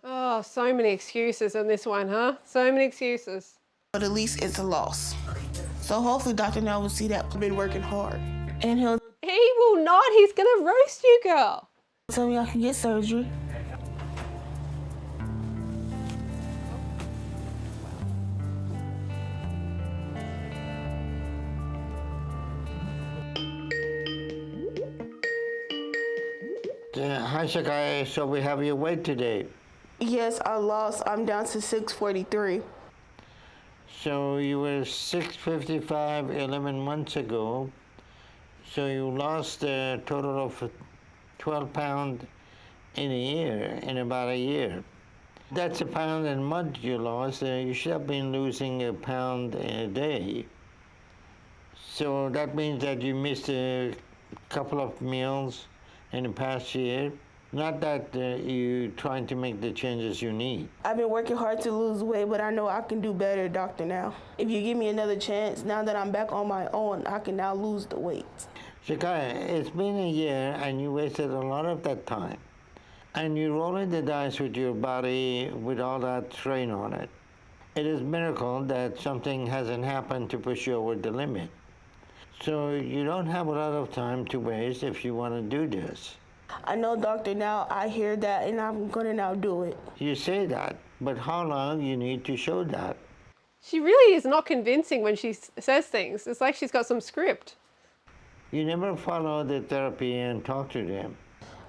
Oh, so many excuses on this one, huh? So many excuses. But at least it's a loss. So hopefully Dr. Now will see that I've been working hard. And he'll... He will not. He's going to roast you, girl. tell me I can get surgery. Hi, Shakiyas. So we have your weight today. Yes, I lost. I'm down to 643. So you were 655 11 months ago. So you lost a total of 12 pounds in a year, in about a year. That's a pound a month you lost. You should have been losing a pound a day. So that means that you missed a couple of meals in the past year. Not that you're trying to make the changes you need. I've been working hard to lose weight, but I know I can do better, Doctor Now. If you give me another chance, now that I'm back on my own, I can now lose the weight. Shakiya, it's been a year and you wasted a lot of that time. And you're rolling the dice with your body with all that strain on it. It is a miracle that something hasn't happened to push you over the limit. So you don't have a lot of time to waste if you want to do this. I know, Doctor, now I hear that and I'm gonna now do it. You say that, but how long you need to show that? She really is not convincing when she says things. It's like she's got some script. You never follow the therapy and talk to them.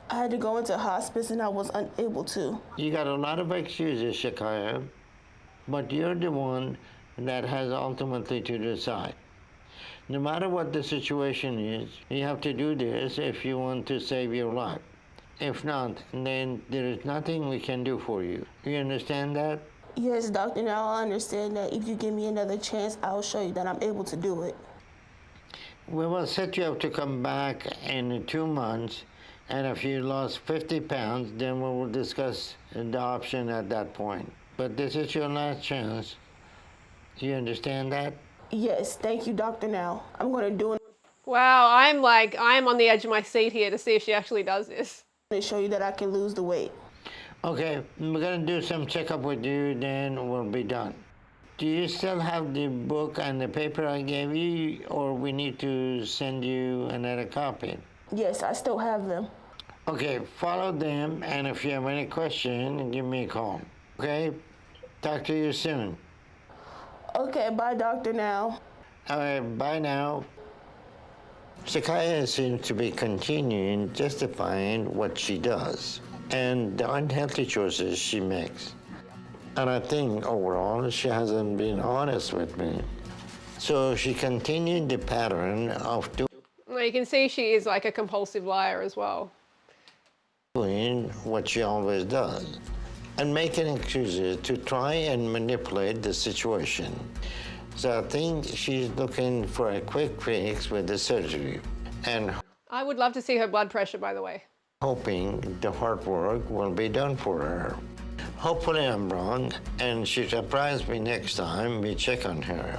I had to go into hospice and I was unable to. You got a lot of excuses, Shakiya, but you're the one that has ultimately to decide. No matter what the situation is, you have to do this if you want to save your life. If not, then there is nothing we can do for you. You understand that? Yes, Doctor, now I understand that if you give me another chance, I'll show you that I'm able to do it. We will set you up to come back in 2 months, and if you lost 50 pounds, then we will discuss the option at that point. But this is your last chance. Do you understand that? Yes, thank you, Doctor, now. I'm gonna do it. Wow, I'm on the edge of my seat here to see if she actually does this. To show you that I can lose the weight. Okay, we're gonna do some checkup with you, then we'll be done. Do you still have the book and the paper I gave you, or we need to send you another copy? Yes, I still have them. Okay, follow them, and if you have any question, give me a call. Okay? Talk to you soon. Okay, bye, Doctor, now. All right, bye now. Shakiya seems to be continuing justifying what she does and the unhealthy choices she makes. And I think overall she hasn't been honest with me. So she continued the pattern of Well, you can see she is like a compulsive liar as well. doing what she always does. and making excuses to try and manipulate the situation. So I think she's looking for a quick fix with the surgery and I would love to see her blood pressure, by the way. hoping the hard work will be done for her. Hopefully I'm wrong, and she surprises me next time we check on her.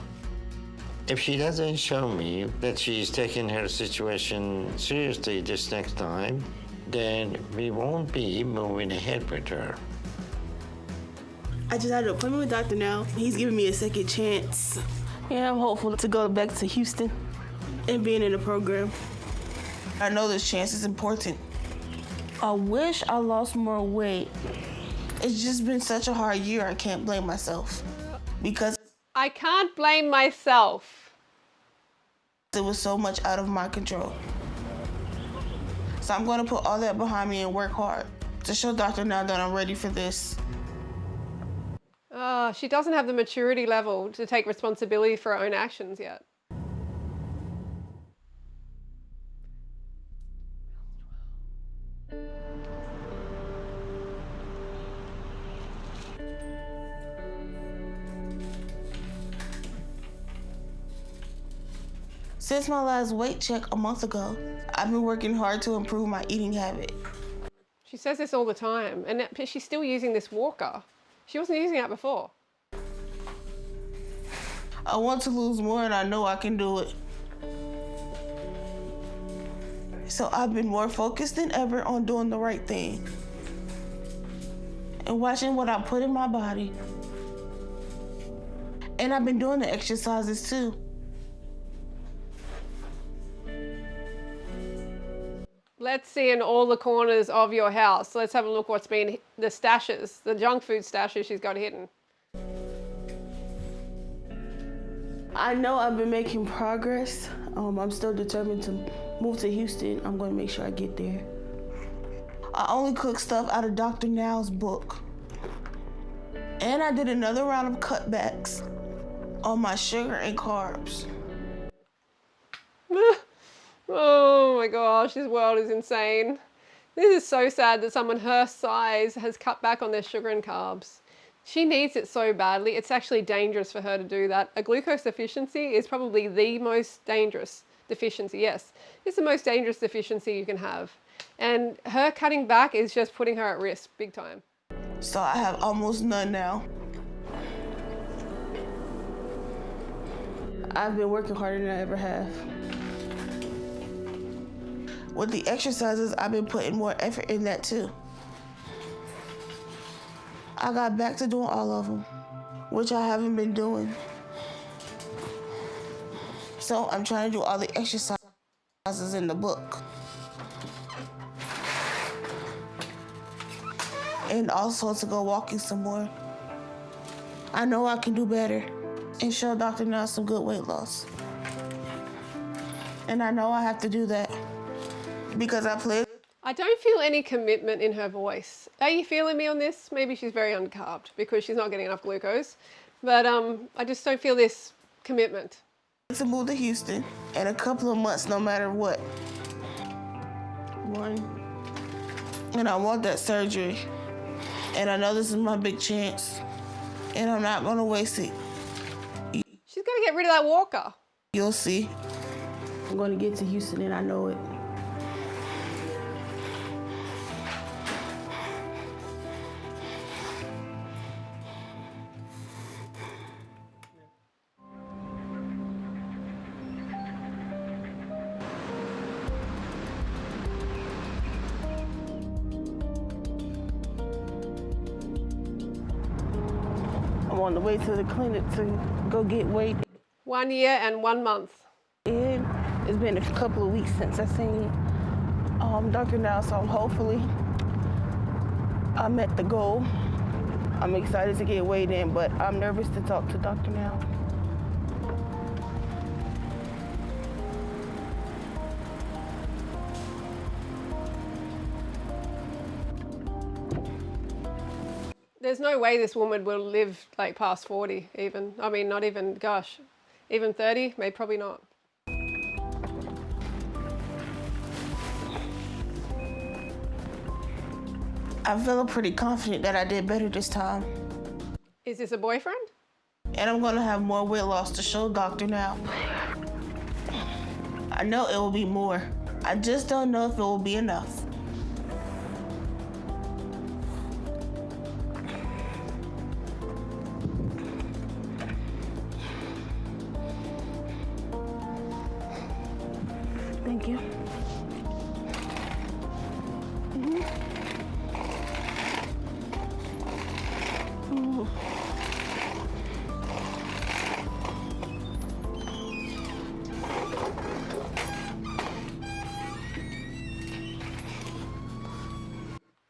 If she doesn't show me that she's taking her situation seriously this next time, then we won't be moving ahead with her. I just had an appointment with Dr. Now. He's giving me a second chance. Yeah, I'm hopeful to go back to Houston and being in the program. I know this chance is important. I wish I lost more weight. It's just been such a hard year, I can't blame myself. Because I can't blame myself. It was so much out of my control. So I'm gonna put all that behind me and work hard to show Dr. Now that I'm ready for this. She doesn't have the maturity level to take responsibility for her own actions yet. Since my last weight check a month ago, I've been working hard to improve my eating habit. She says this all the time, and she's still using this walker. She wasn't using that before. I want to lose more and I know I can do it. So I've been more focused than ever on doing the right thing and watching what I put in my body. And I've been doing the exercises too. Let's see in all the corners of your house. Let's have a look what's been the stashes, the junk food stashes she's got hidden. I know I've been making progress. I'm still determined to move to Houston. I'm going to make sure I get there. I only cook stuff out of Dr. Now's book. And I did another round of cutbacks on my sugar and carbs. Oh my gosh, this world is insane. This is so sad that someone her size has cut back on their sugar and carbs. She needs it so badly. It's actually dangerous for her to do that. A glucose deficiency is probably the most dangerous deficiency. Yes, it's the most dangerous deficiency you can have. And her cutting back is just putting her at risk big time. So I have almost none now. I've been working harder than I ever have. With the exercises, I've been putting more effort in that too. I got back to doing all of them, which I haven't been doing. So I'm trying to do all the exercises in the book. And also to go walking some more. I know I can do better and show Dr. Now some good weight loss. And I know I have to do that because I don't feel any commitment in her voice. Are you feeling me on this? Maybe she's very uncarbed because she's not getting enough glucose. But I just don't feel this commitment. To move to Houston in a couple of months, no matter what. And I want that surgery. And I know this is my big chance. And I'm not gonna waste it. She's gonna get rid of that walker. You'll see. I'm gonna get to Houston and I know it. I'm on the way to the clinic to go get weighed. 1 year and 1 month. It's been a couple of weeks since I seen Dr. Now, so hopefully I met the goal. I'm excited to get weighed in, but I'm nervous to talk to Dr. Now. There's no way this woman will live like past 40 even. I mean, not even, gosh, even 30, maybe probably not. I feel pretty confident that I did better this time. Is this a boyfriend? And I'm gonna have more weight loss to show doctor now. I know it will be more. I just don't know if it will be enough. Thank you.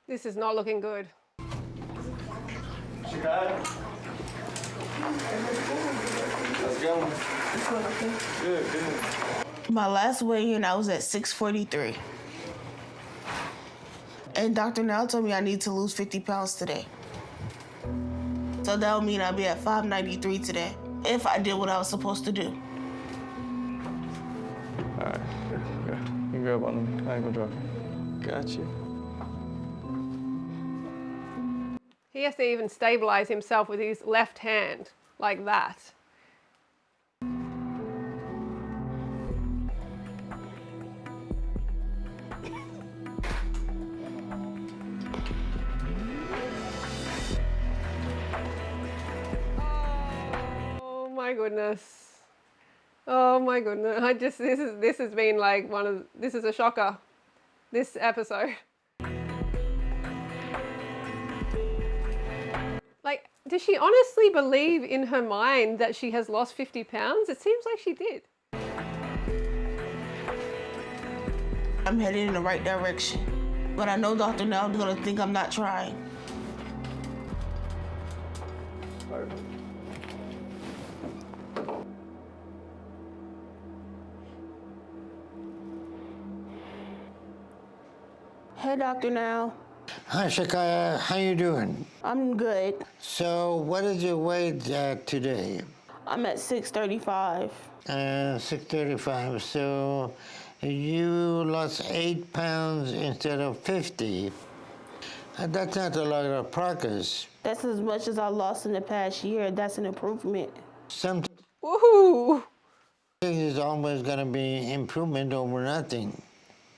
This is not looking good. Shakiya? How's it going? Good, good. My last weigh-in, I was at 643. And Dr. Now told me I need to lose 50 pounds today. So that would mean I'll be at 593 today, if I did what I was supposed to do. All right, yeah. You can grab on me. I ain't gonna drop you. Got you. He has to even stabilize himself with his left hand, like that. Oh my goodness. Oh my goodness. This has been like this is a shocker, this episode. Like, does she honestly believe in her mind that she has lost 50 pounds? It seems like she did. I'm headed in the right direction. But I know Dr. Now is gonna think I'm not trying. Hey, Dr. Now. Hi, Shakiya. How you doing? I'm good. So, what is your weight today? I'm at 635. 635. So, you lost 8 pounds instead of 50. That's not a lot of progress. That's as much as I lost in the past year. That's an improvement. Something Woohoo! is always going to be improvement over nothing.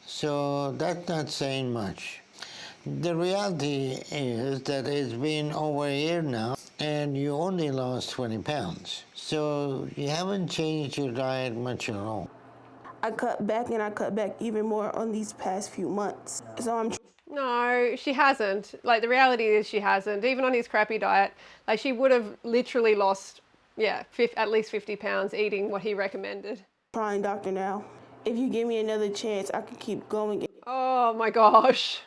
So, that's not saying much. The reality is that it's been over a year now and you only lost 20 pounds. So you haven't changed your diet much at all. I cut back and I cut back even more on these past few months. So I'm... No, she hasn't. Like, the reality is she hasn't. Even on his crappy diet, like, she would have literally lost, at least 50 pounds eating what he recommended. Trying, Doctor Now. If you give me another chance, I can keep going. Oh my gosh.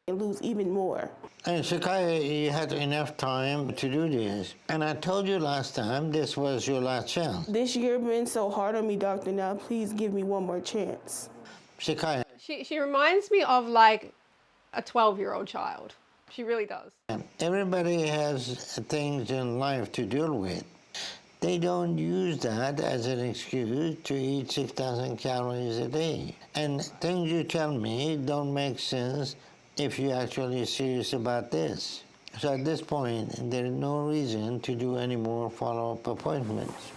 And lose even more. And Shakiya, you had enough time to do this. And I told you last time this was your last chance. This year been so hard on me, Doctor Now. Please give me one more chance. Shakiya. She reminds me of like a 12-year-old child. She really does. Everybody has things in life to deal with. They don't use that as an excuse to eat 6,000 calories a day. And things you tell me don't make sense if you're actually serious about this. So at this point, there is no reason to do any more follow-up appointments.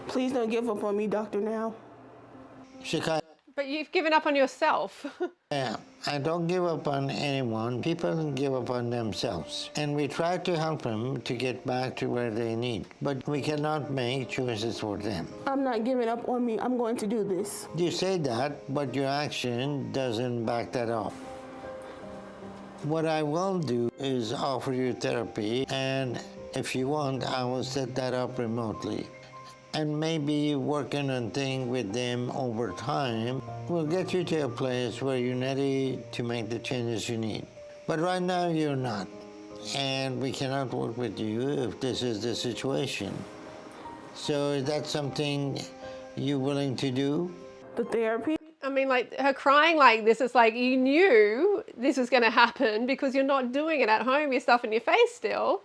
Please don't give up on me, Doctor Now. Shakiya. But you've given up on yourself. Yeah, I don't give up on anyone. People give up on themselves. And we try to help them to get back to where they need. But we cannot make choices for them. I'm not giving up on me. I'm going to do this. You say that, but your action doesn't back that up. What I will do is offer you therapy, and if you want, I will set that up remotely. And maybe working on things with them over time will get you to a place where you're ready to make the changes you need. But right now, you're not. And we cannot work with you if this is the situation. So is that something you're willing to do? The therapy? I mean, like, her crying like this, it's like you knew this was going to happen because you're not doing it at home. You're stuffing your face still.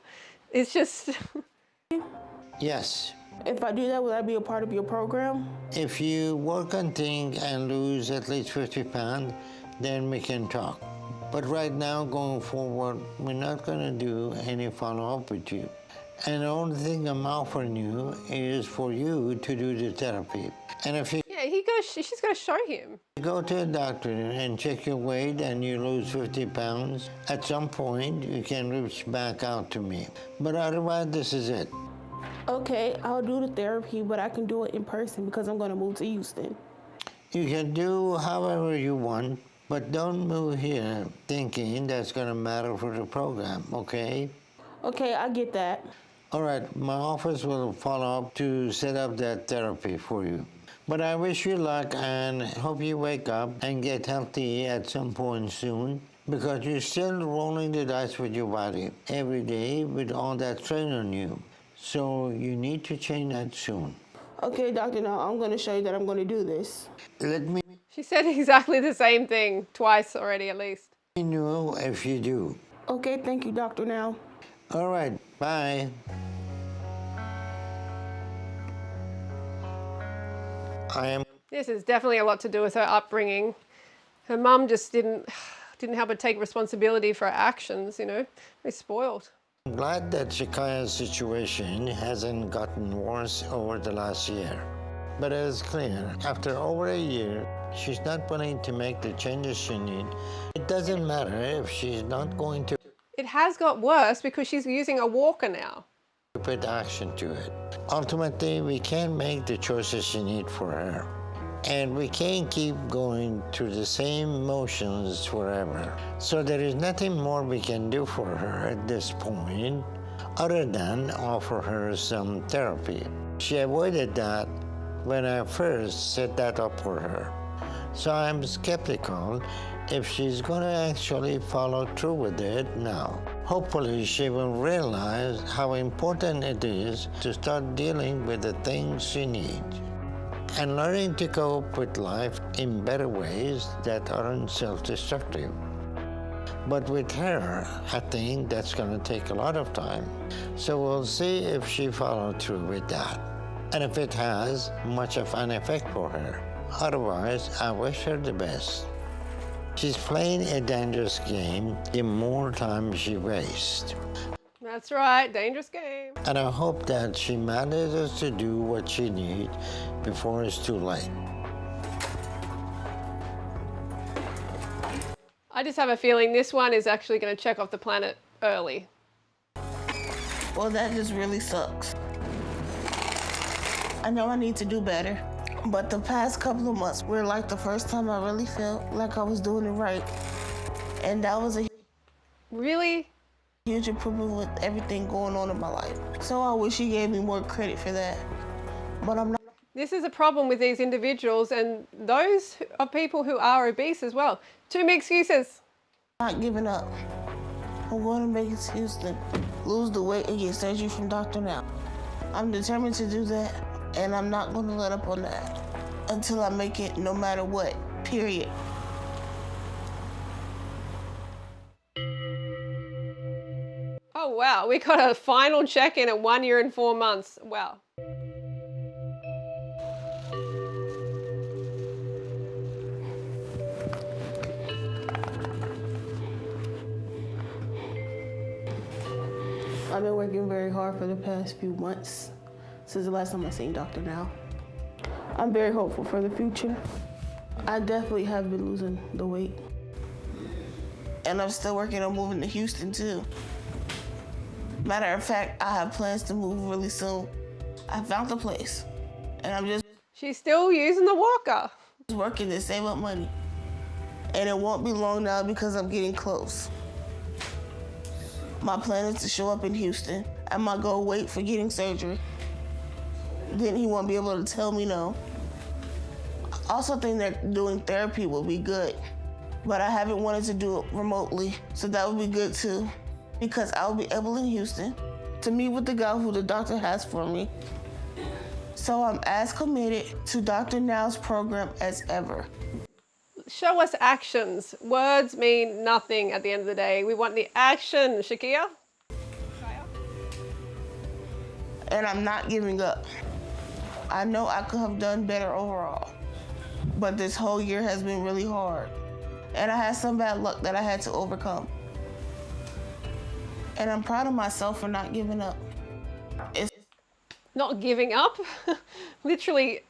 It's just... Yes. If I do that, will I be a part of your program? If you work on things and lose at least 50 pounds, then we can talk. But right now, going forward, we're not going to do any follow-up with you. And the only thing I'm offering you is for you to do the therapy. And if you she's going to show him. go to a doctor and check your weight and you lose 50 pounds, at some point you can reach back out to me. But otherwise, this is it. Okay, I'll do the therapy, but I can do it in person because I'm going to move to Houston. You can do however you want, but don't move here thinking that's going to matter for the program, okay? Okay, I get that. All right, my office will follow up to set up that therapy for you. But I wish you luck and hope you wake up and get healthy at some point soon, because you're still rolling the dice with your body every day with all that strain on you. So you need to change that soon. Okay, doctor, now I'm going to show you that I'm going to do this. She said exactly the same thing twice already, at least. Let me know if you do. Okay, thank you, doctor, now. All right, bye. This is definitely a lot to do with her upbringing. Her mum just didn't help her take responsibility for her actions, you know. They're spoiled. I'm glad that Shakiya's situation hasn't gotten worse over the last year. But it is clear, after over a year, she's not willing to make the changes she needs. It doesn't matter if she's not going to It has got worse because she's using a walker now. put action to it. Ultimately, we can't make the choices she needs for her. And we can't keep going through the same motions forever. So there is nothing more we can do for her at this point other than offer her some therapy. She avoided that when I first set that up for her. So I'm skeptical if she's going to actually follow through with it now. Hopefully she will realize how important it is to start dealing with the things she needs and learning to cope with life in better ways that aren't self-destructive. But with her, I think that's going to take a lot of time. So we'll see if she follows through with that, and if it has much of an effect for her. Otherwise, I wish her the best. She's playing a dangerous game the more time she wastes. That's right, dangerous game. And I hope that she manages to do what she needs before it's too late. I just have a feeling this one is actually going to check off the planet early. Well, that just really sucks. I know I need to do better, but the past couple of months were like the first time I really felt like I was doing it right. And that was a really huge improvement with everything going on in my life. So I wish she gave me more credit for that, but I'm not. This is a problem with these individuals and those are people who are obese as well. Too many excuses. Not giving up. I'm going to make it to Houston, lose the weight, and get surgery from Dr. Now. I'm determined to do that, and I'm not going to let up on that until I make it, no matter what, period. Oh wow, we got a final check-in at 1 year and 4 months. Wow. I've been working very hard for the past few months since the last time I seen Dr. Now. I'm very hopeful for the future. I definitely have been losing the weight. And I'm still working on moving to Houston too. Matter of fact, I have plans to move really soon. I found the place and I'm just... She's still using the walker. Working to save up money. And it won't be long now because I'm getting close. My plan is to show up in Houston. I might go wait for getting surgery. Then he won't be able to tell me no. I also think that doing therapy will be good, but I haven't wanted to do it remotely, so that would be good too, because I'll be able in Houston to meet with the guy who the doctor has for me. So I'm as committed to Dr. Now's program as ever. Show us actions. Words mean nothing at the end of the day. We want the action, Shakiya. And I'm not giving up. I know I could have done better overall, but this whole year has been really hard. And I had some bad luck that I had to overcome. And I'm proud of myself for not giving up. It's Not giving up? Literally.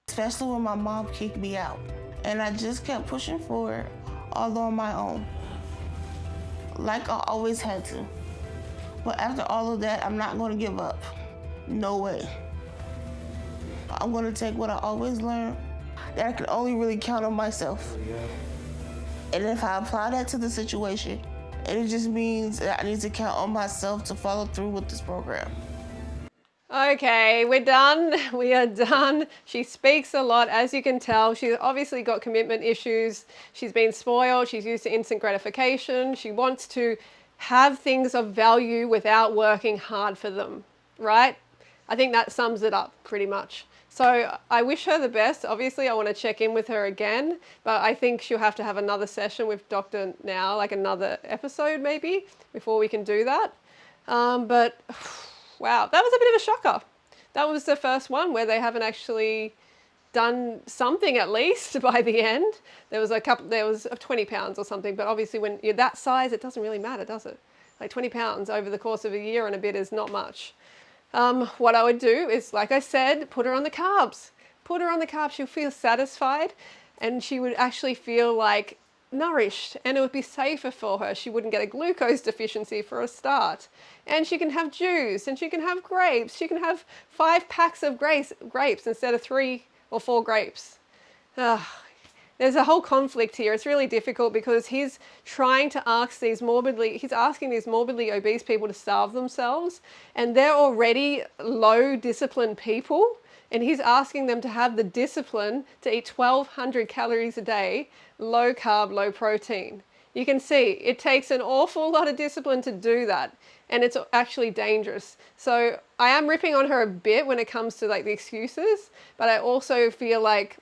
especially when my mom kicked me out. And I just kept pushing forward, all on my own. Like I always had to. But after all of that, I'm not gonna give up. No way. I'm gonna take what I always learned, that I can only really count on myself. And if I apply that to the situation, it just means that I need to count on myself to follow through with this program. Okay, we're done. We are done. She speaks a lot, as you can tell. She's obviously got commitment issues. She's been spoiled. She's used to instant gratification. She wants to have things of value without working hard for them, right? I think that sums it up pretty much. So I wish her the best. Obviously, I want to check in with her again, but I think she'll have to have another session with Dr. Now, like another episode maybe, before we can do that. But wow, that was a bit of a shocker. That was the first one where they haven't actually done something at least by the end. There was 20 pounds or something, but obviously when you're that size, it doesn't really matter, does it? Like 20 pounds over the course of a year and a bit is not much. What I would do is, like I said, put her on the carbs. Put her on the carbs. She'll feel satisfied and she would actually feel like nourished, and it would be safer for her. She wouldn't get a glucose deficiency for a start. And she can have juice and she can have grapes. She can have 5 packs of grapes instead of 3 or 4 grapes. There's a whole conflict here. It's really difficult because he's trying to ask he's asking these morbidly obese people to starve themselves, and they're already low disciplined people, and he's asking them to have the discipline to eat 1,200 calories a day, low carb, low protein. You can see it takes an awful lot of discipline to do that, and it's actually dangerous. So I am ripping on her a bit when it comes to like the excuses, but I also feel like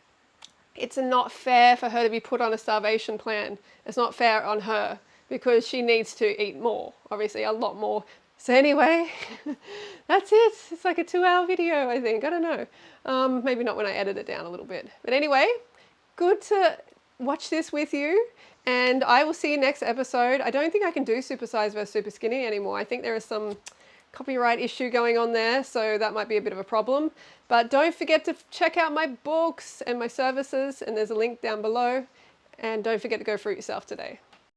it's not fair for her to be put on a starvation plan. It's not fair on her because she needs to eat more, obviously a lot more. So anyway, that's it. It's like a 2-hour video, I think. I don't know. Maybe not when I edit it down a little bit. But anyway, good to watch this with you. And I will see you next episode. I don't think I can do super size versus super skinny anymore. I think there is some copyright issue going on there, so that might be a bit of a problem. But don't forget to check out my books and my services, and there's a link down below. And don't forget to go fruit yourself today.